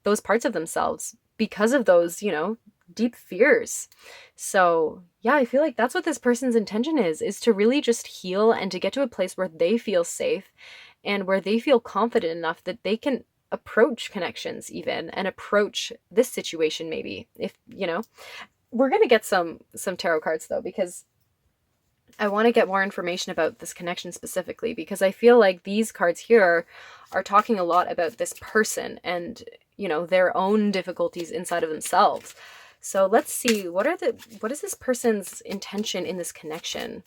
those parts of themselves because of those, you know, deep fears. So yeah, I feel like that's what this person's intention is to really just heal and to get to a place where they feel safe and where they feel confident enough that they can approach connections even and approach this situation. Maybe, if you know, we're going to get some tarot cards though, because I want to get more information about this connection specifically, because I feel like these cards here are talking a lot about this person and, you know, their own difficulties inside of themselves. So let's see, what is this person's intention in this connection?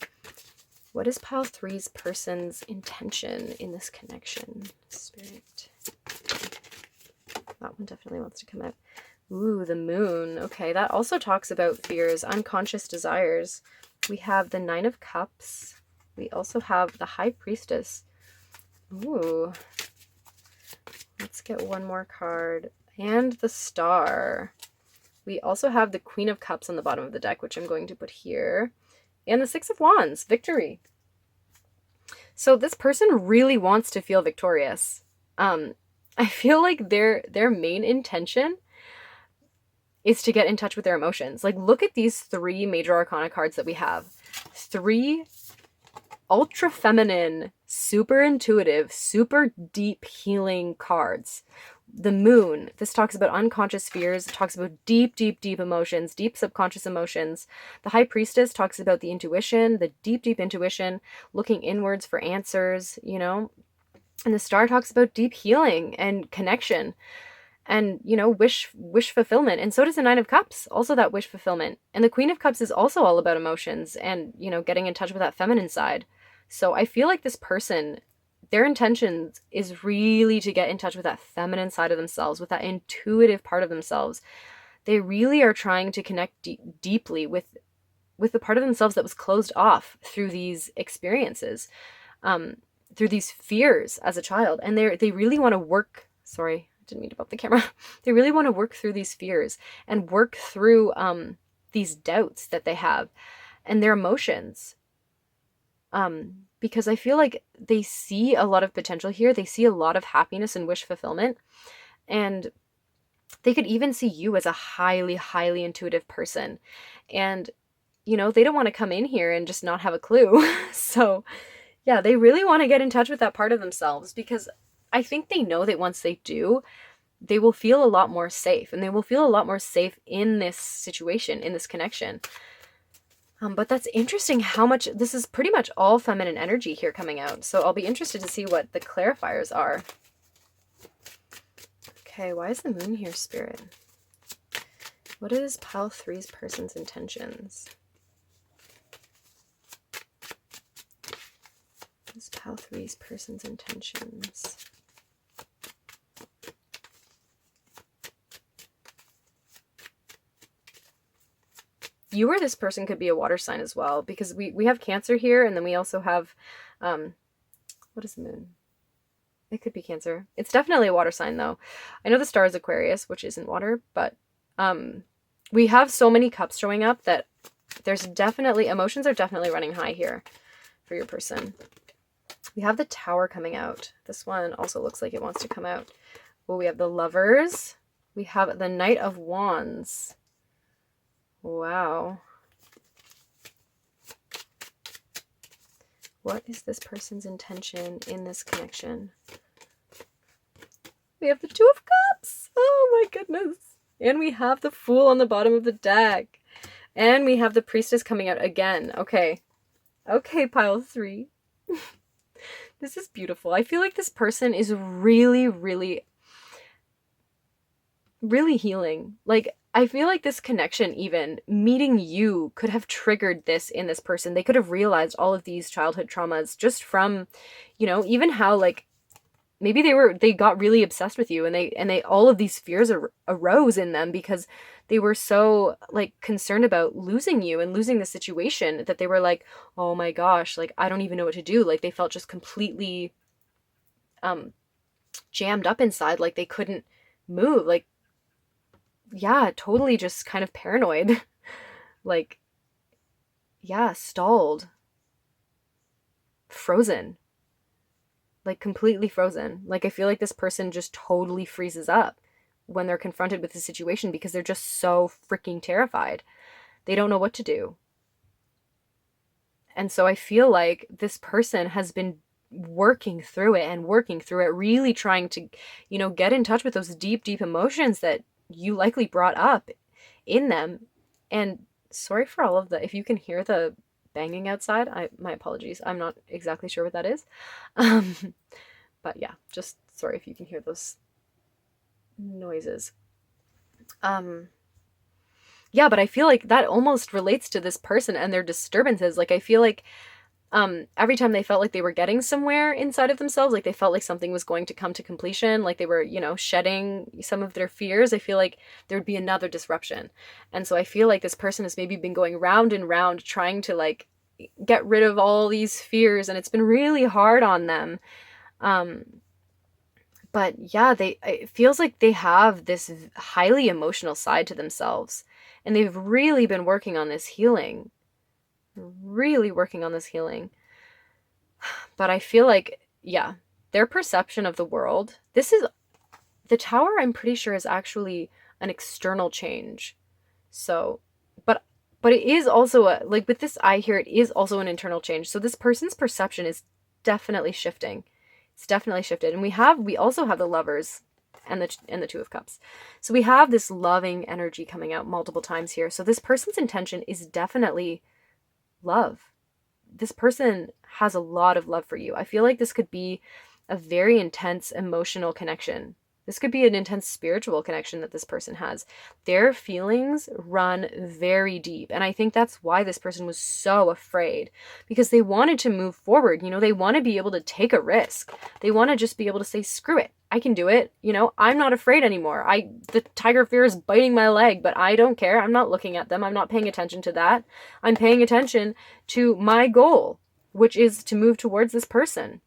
What is pile three's person's intention in this connection? Spirit. That one definitely wants to come out. Ooh, the moon. Okay, that also talks about fears, unconscious desires. We have the Nine of Cups. We also have the High Priestess. Ooh. Let's get one more card. And the Star. We also have the Queen of Cups on the bottom of the deck, which I'm going to put here. And the Six of Wands. Victory. So this person really wants to feel victorious. I feel like their main intention is to get in touch with their emotions. Like, look at these three major arcana cards that we have. Three ultra feminine, super intuitive, super deep healing cards. The moon, this talks about unconscious fears. It talks about deep, deep, deep emotions, deep subconscious emotions. The High Priestess talks about the intuition, the deep, deep intuition, looking inwards for answers, you know. And the Star talks about deep healing and connection and, you know, wish fulfillment. And so does the Nine of Cups, also that wish fulfillment. And the Queen of Cups is also all about emotions and, you know, getting in touch with that feminine side. So I feel like this person, their intentions is really to get in touch with that feminine side of themselves, with that intuitive part of themselves. They really are trying to connect deeply with the part of themselves that was closed off through these experiences, through these fears as a child. And they really want to work, sorry, didn't mean to bump the camera. They really want to work through these fears and work through these doubts that they have and their emotions. Because I feel like they see a lot of potential here. They see a lot of happiness and wish fulfillment. And they could even see you as a highly, highly intuitive person. And, you know, they don't want to come in here and just not have a clue. So, yeah, they really want to get in touch with that part of themselves, because I think they know that once they do, they will feel a lot more safe, and they will feel a lot more safe in this situation, in this connection. But that's interesting how much, this is pretty much all feminine energy here coming out. So I'll be interested to see what the clarifiers are. Okay, why is the moon here, Spirit? What is pile three's person's intentions? What is pile three's person's intentions? You or this person could be a water sign as well, because we have Cancer here, and then we also have, what is the moon? It could be Cancer. It's definitely a water sign, though. I know the Star is Aquarius, which isn't water, but we have so many cups showing up that there's definitely, emotions are definitely running high here for your person. We have the Tower coming out. This one also looks like it wants to come out. Well, we have the Lovers. We have the Knight of Wands. Wow. What is this person's intention in this connection? We have the Two of Cups. Oh my goodness. And we have the Fool on the bottom of the deck. And we have the Priestess coming out again. Okay. Okay, pile three. This is beautiful. I feel like this person is really, really, really healing. Like, I feel like this connection, even meeting you, could have triggered this in this person. They could have realized all of these childhood traumas just from, even how like maybe they got really obsessed with you, and they all of these fears arose in them because they were so like concerned about losing you and losing the situation that they were like, oh my gosh, like I don't even know what to do. Like they felt just completely jammed up inside, like they couldn't move, like yeah, totally just kind of paranoid. Like yeah, stalled, frozen, like completely frozen. Like I feel like this person just totally freezes up when they're confronted with the situation because they're just so freaking terrified. They don't know what to do. And so I feel like this person has been working through it and working through it, really trying to, get in touch with those deep, deep emotions that you likely brought up in them. And sorry for all of if you can hear the banging outside, my apologies. I'm not exactly sure what that is. But yeah, just sorry if you can hear those noises. Yeah, but I feel like that almost relates to this person and their disturbances. Like I feel like every time they felt like they were getting somewhere inside of themselves, like they felt like something was going to come to completion, like they were, shedding some of their fears, I feel like there would be another disruption. And so I feel like this person has maybe been going round and round trying to like get rid of all these fears, and it's been really hard on them. But yeah, it feels like they have this highly emotional side to themselves, and they've really been working on this healing. Really working on this healing. But I feel like, yeah, their perception of the world, the tower, I'm pretty sure, is actually an external change. So, but it is also like with this eye here, it is also an internal change. So this person's perception is definitely shifting. It's definitely shifted. And we also have the Lovers and the Two of Cups. So we have this loving energy coming out multiple times here. So this person's intention is definitely love. This person has a lot of love for you. I feel like this could be a very intense emotional connection. This could be an intense spiritual connection that this person has. Their feelings run very deep. And I think that's why this person was so afraid, because they wanted to move forward. They want to be able to take a risk. They want to just be able to say, screw it, I can do it. I'm not afraid anymore. The tiger fear is biting my leg, but I don't care. I'm not looking at them. I'm not paying attention to that. I'm paying attention to my goal, which is to move towards this person.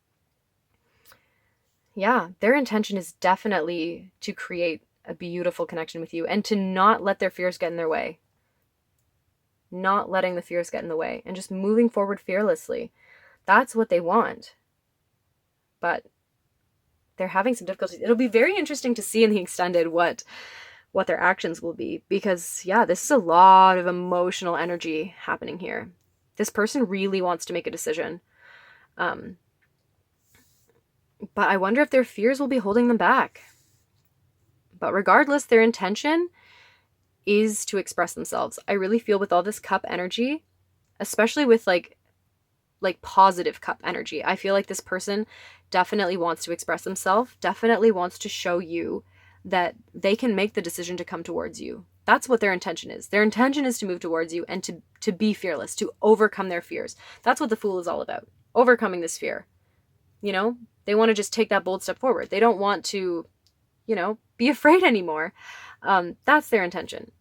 Yeah, their intention is definitely to create a beautiful connection with you and to not let their fears get in their way. Not letting the fears get in the way and just moving forward fearlessly. That's what they want. But they're having some difficulties. It'll be very interesting to see in the extended what their actions will be, because yeah, this is a lot of emotional energy happening here. This person really wants to make a decision. But I wonder if their fears will be holding them back. But regardless, their intention is to express themselves. I really feel with all this cup energy, especially with like positive cup energy, I feel like this person definitely wants to express themselves, definitely wants to show you that they can make the decision to come towards you. That's what their intention is. Their intention is to move towards you and to be fearless, to overcome their fears. That's what the Fool is all about. Overcoming this fear. They want to just take that bold step forward. They don't want to, be afraid anymore. That's their intention.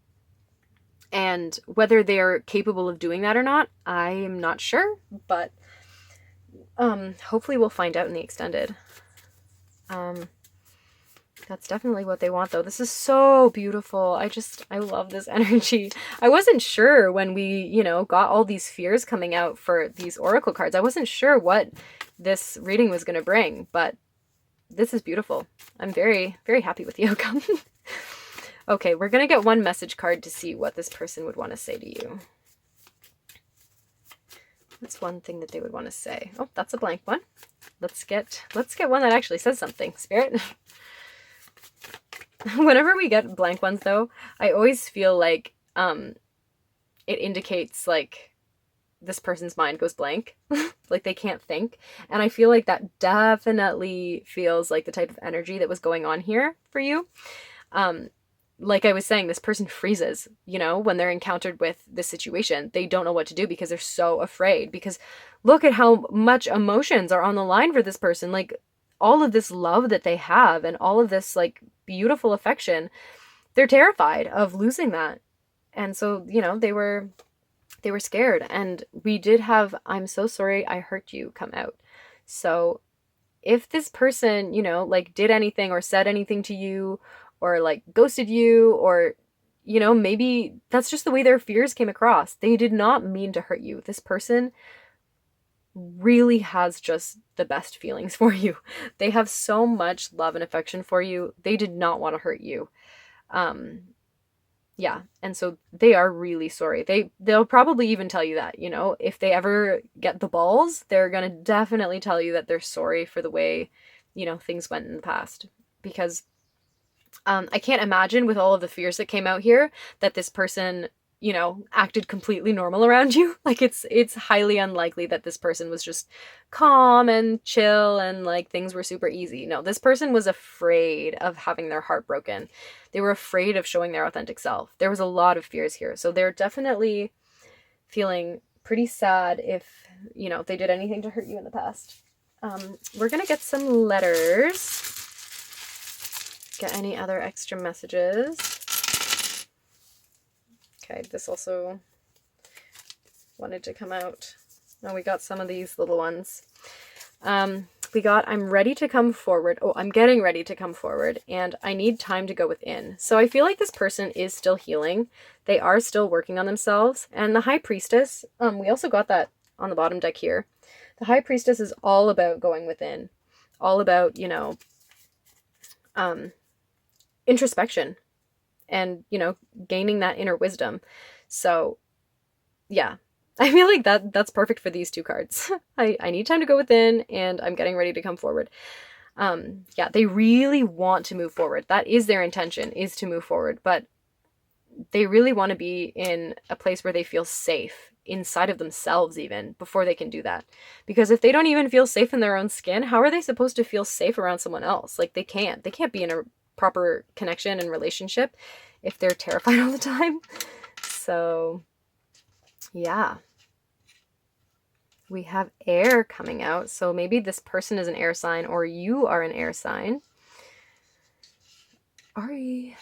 And whether they're capable of doing that or not, I am not sure. But hopefully we'll find out in the extended. That's definitely what they want, though. This is so beautiful. I love this energy. I wasn't sure when we, got all these fears coming out for these oracle cards. I wasn't sure what this reading was going to bring, but this is beautiful. I'm very, very happy with the outcome. Okay, we're going to get one message card to see what this person would want to say to you. What's one thing that they would want to say? Oh, that's a blank one. Let's get one that actually says something, Spirit. Whenever we get blank ones, though, I always feel like it indicates like this person's mind goes blank. Like they can't think. And I feel like that definitely feels like the type of energy that was going on here for you. like I was saying, this person freezes, you know, when they're encountered with this situation. They don't know what to do because they're so afraid. Because look at how much emotions are on the line for this person. Like all of this love that they have and all of this like beautiful affection, they're terrified of losing that. And so, you know, they were scared. And we did have "I'm so sorry I hurt you" come out. So if this person, you know, like did anything or said anything to you or like ghosted you, or, you know, maybe that's just the way their fears came across. They did not mean to hurt you. This person really has just the best feelings for you. They have so much love and affection for you. They did not want to hurt you. Um, yeah, and so they are really sorry. They'll probably even tell you that, you know, if they ever get the balls, they're going to definitely tell you that they're sorry for the way, you know, things went in the past. Because I can't imagine, with all of the fears that came out here, that this person, you know, acted completely normal around you. Like it's highly unlikely that this person was just calm and chill and like things were super easy. No, this person was afraid of having their heart broken. They were afraid of showing their authentic self. There was a lot of fears here. So they're definitely feeling pretty sad if, you know, they did anything to hurt you in the past. We're going to get some letters. Get any other extra messages. Okay, this also wanted to come out. Oh, we got some of these little ones. We got, "I'm ready to come forward." Oh, I'm getting ready to come forward, and I need time to go within. So I feel like this person is still healing. They are still working on themselves. And the High Priestess, we also got that on the bottom deck here. The High Priestess is all about going within. All about, you know, introspection and, you know, gaining that inner wisdom. So yeah, I feel like that's perfect for these two cards. I need time to go within, and I'm getting ready to come forward. Yeah, they really want to move forward. That is their intention, is to move forward, but they really want to be in a place where they feel safe inside of themselves even before they can do that. Because if they don't even feel safe in their own skin, how are they supposed to feel safe around someone else? Like they can't be in a proper connection and relationship if they're terrified all the time. So yeah, we have air coming out. So maybe this person is an air sign, or you are an air sign. Ari.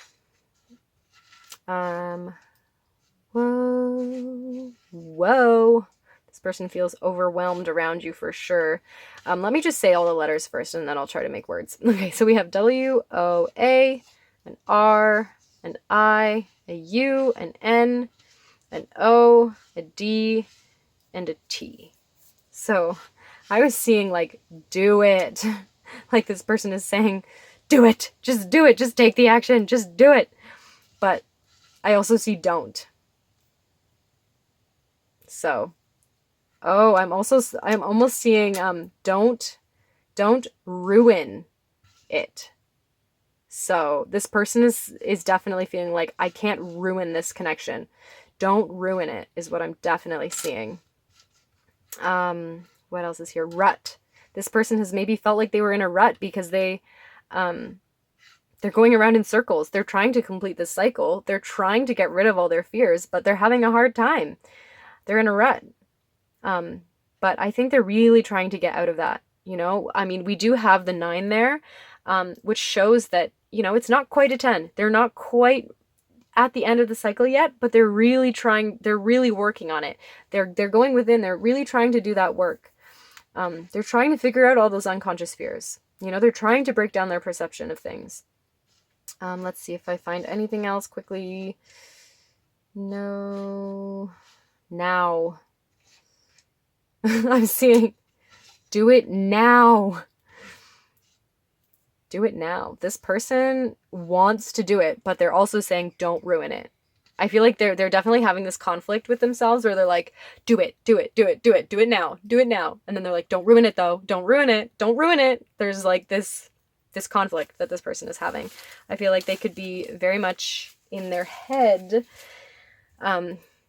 Whoa. This person feels overwhelmed around you for sure. Let me just say all the letters first, and then I'll try to make words. Okay, so we have W, O, A, an R, an I, a U, an N, an O, a D, and a T. So I was seeing like, do it. Like this person is saying, do it. Just do it. Just take the action. Just do it. But I also see don't. So, oh, I'm almost seeing don't ruin it. So this person is definitely feeling like, I can't ruin this connection. Don't ruin it is what I'm definitely seeing. What else is here? Rut. This person has maybe felt like they were in a rut because they're going around in circles. They're trying to complete this cycle. They're trying to get rid of all their fears, but they're having a hard time. They're in a rut. But I think they're really trying to get out of that. You know, I mean, we do have the 9 there, which shows that, you know, it's not quite a 10. They're not quite at the end of the cycle yet, but they're really trying, they're really working on it. They're going within, they're really trying to do that work. They're trying to figure out all those unconscious fears. You know, they're trying to break down their perception of things. Let's see if I find anything else quickly. No. Now. I'm seeing, do it now. Do it now. This person wants to do it, but they're also saying, don't ruin it. I feel like they're definitely having this conflict with themselves where they're like, do it now. And then they're like, don't ruin it though. Don't ruin it. There's like this conflict that this person is having. I feel like they could be very much in their head. I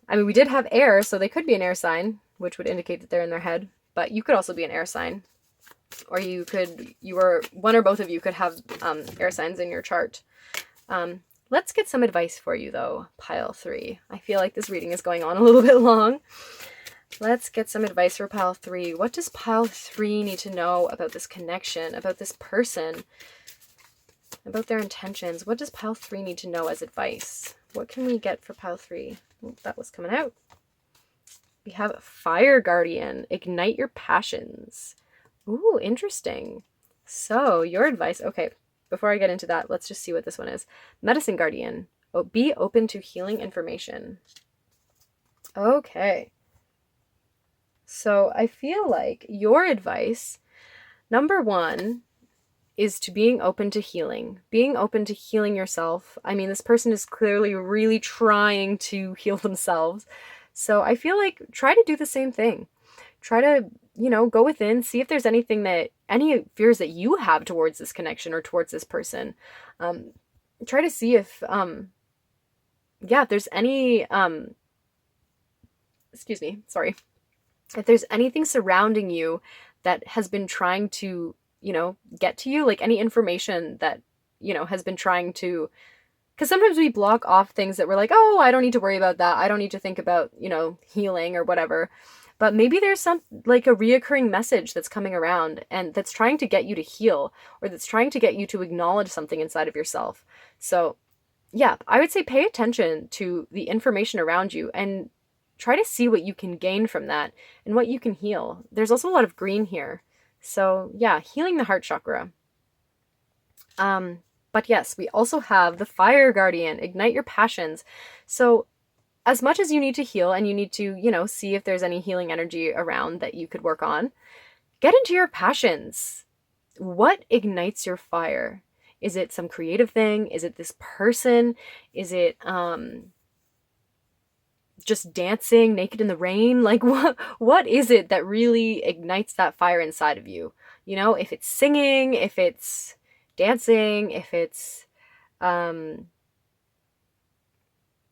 mean, we did have air, so they could be an air sign, which would indicate that they're in their head, but you could also be an air sign. Or one or both of you could have air signs in your chart. Let's get some advice for you though, pile 3. I feel like this reading is going on a little bit long. Let's get some advice for pile 3. What does pile 3 need to know about this connection, about this person, about their intentions? What does pile 3 need to know as advice? What can we get for pile 3? Oh, that was coming out. We have Fire Guardian. Ignite your passions. Ooh, interesting. So your advice. Okay, before I get into that, let's just see what this one is. Medicine Guardian. Oh, be open to healing information. Okay. So I feel like your advice, number 1, is to being open to healing. Being open to healing yourself. I mean, this person is clearly really trying to heal themselves. So I feel like try to do the same thing. Try to, go within, see if there's any fears that you have towards this connection or towards this person. Try to see if, if there's any, if there's anything surrounding you that has been trying to, get to you, like any information that, has been trying to, because sometimes we block off things that we're like, oh, I don't need to worry about that. I don't need to think about, healing or whatever. But maybe there's some like a reoccurring message that's coming around and that's trying to get you to heal, or that's trying to get you to acknowledge something inside of yourself. So yeah, I would say pay attention to the information around you and try to see what you can gain from that and what you can heal. There's also a lot of green here. So yeah, healing the heart chakra. But yes, we also have the Fire Guardian, ignite your passions. So as much as you need to heal and you need to, see if there's any healing energy around that you could work on, get into your passions. What ignites your fire? Is it some creative thing? Is it this person? Is it just dancing naked in the rain? Like what is it that really ignites that fire inside of you? If it's singing, if it's dancing, if it's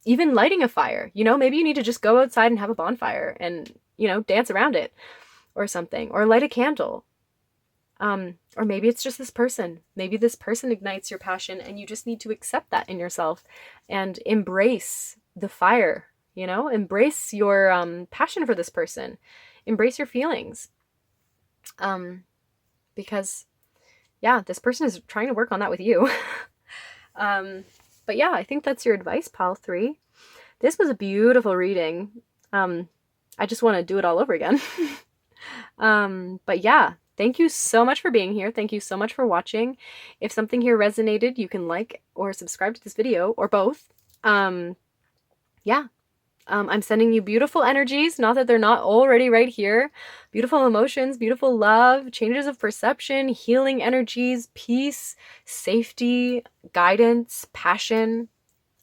even lighting a fire, maybe you need to just go outside and have a bonfire and, dance around it or something, or light a candle. Or maybe it's just this person. Maybe this person ignites your passion and you just need to accept that in yourself and embrace the fire, embrace your passion for this person, embrace your feelings. Because yeah, this person is trying to work on that with you. But yeah, I think that's your advice, pile 3. This was a beautiful reading. I just want to do it all over again. But yeah, thank you so much for being here. Thank you so much for watching. If something here resonated, you can like or subscribe to this video, or both. I'm sending you beautiful energies, not that they're not already right here. Beautiful emotions, beautiful love, changes of perception, healing energies, peace, safety, guidance, passion,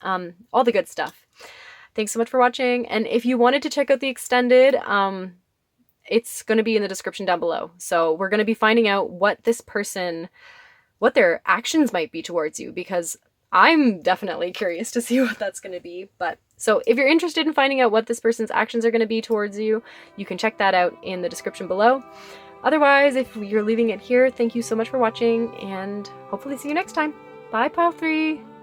all the good stuff. Thanks so much for watching. And if you wanted to check out the extended, it's going to be in the description down below. So we're going to be finding out what their actions might be towards you, because I'm definitely curious to see what that's going to be. But so if you're interested in finding out what this person's actions are going to be towards you, you can check that out in the description below. Otherwise, if you're leaving it here, thank you so much for watching and hopefully see you next time. Bye, pile 3.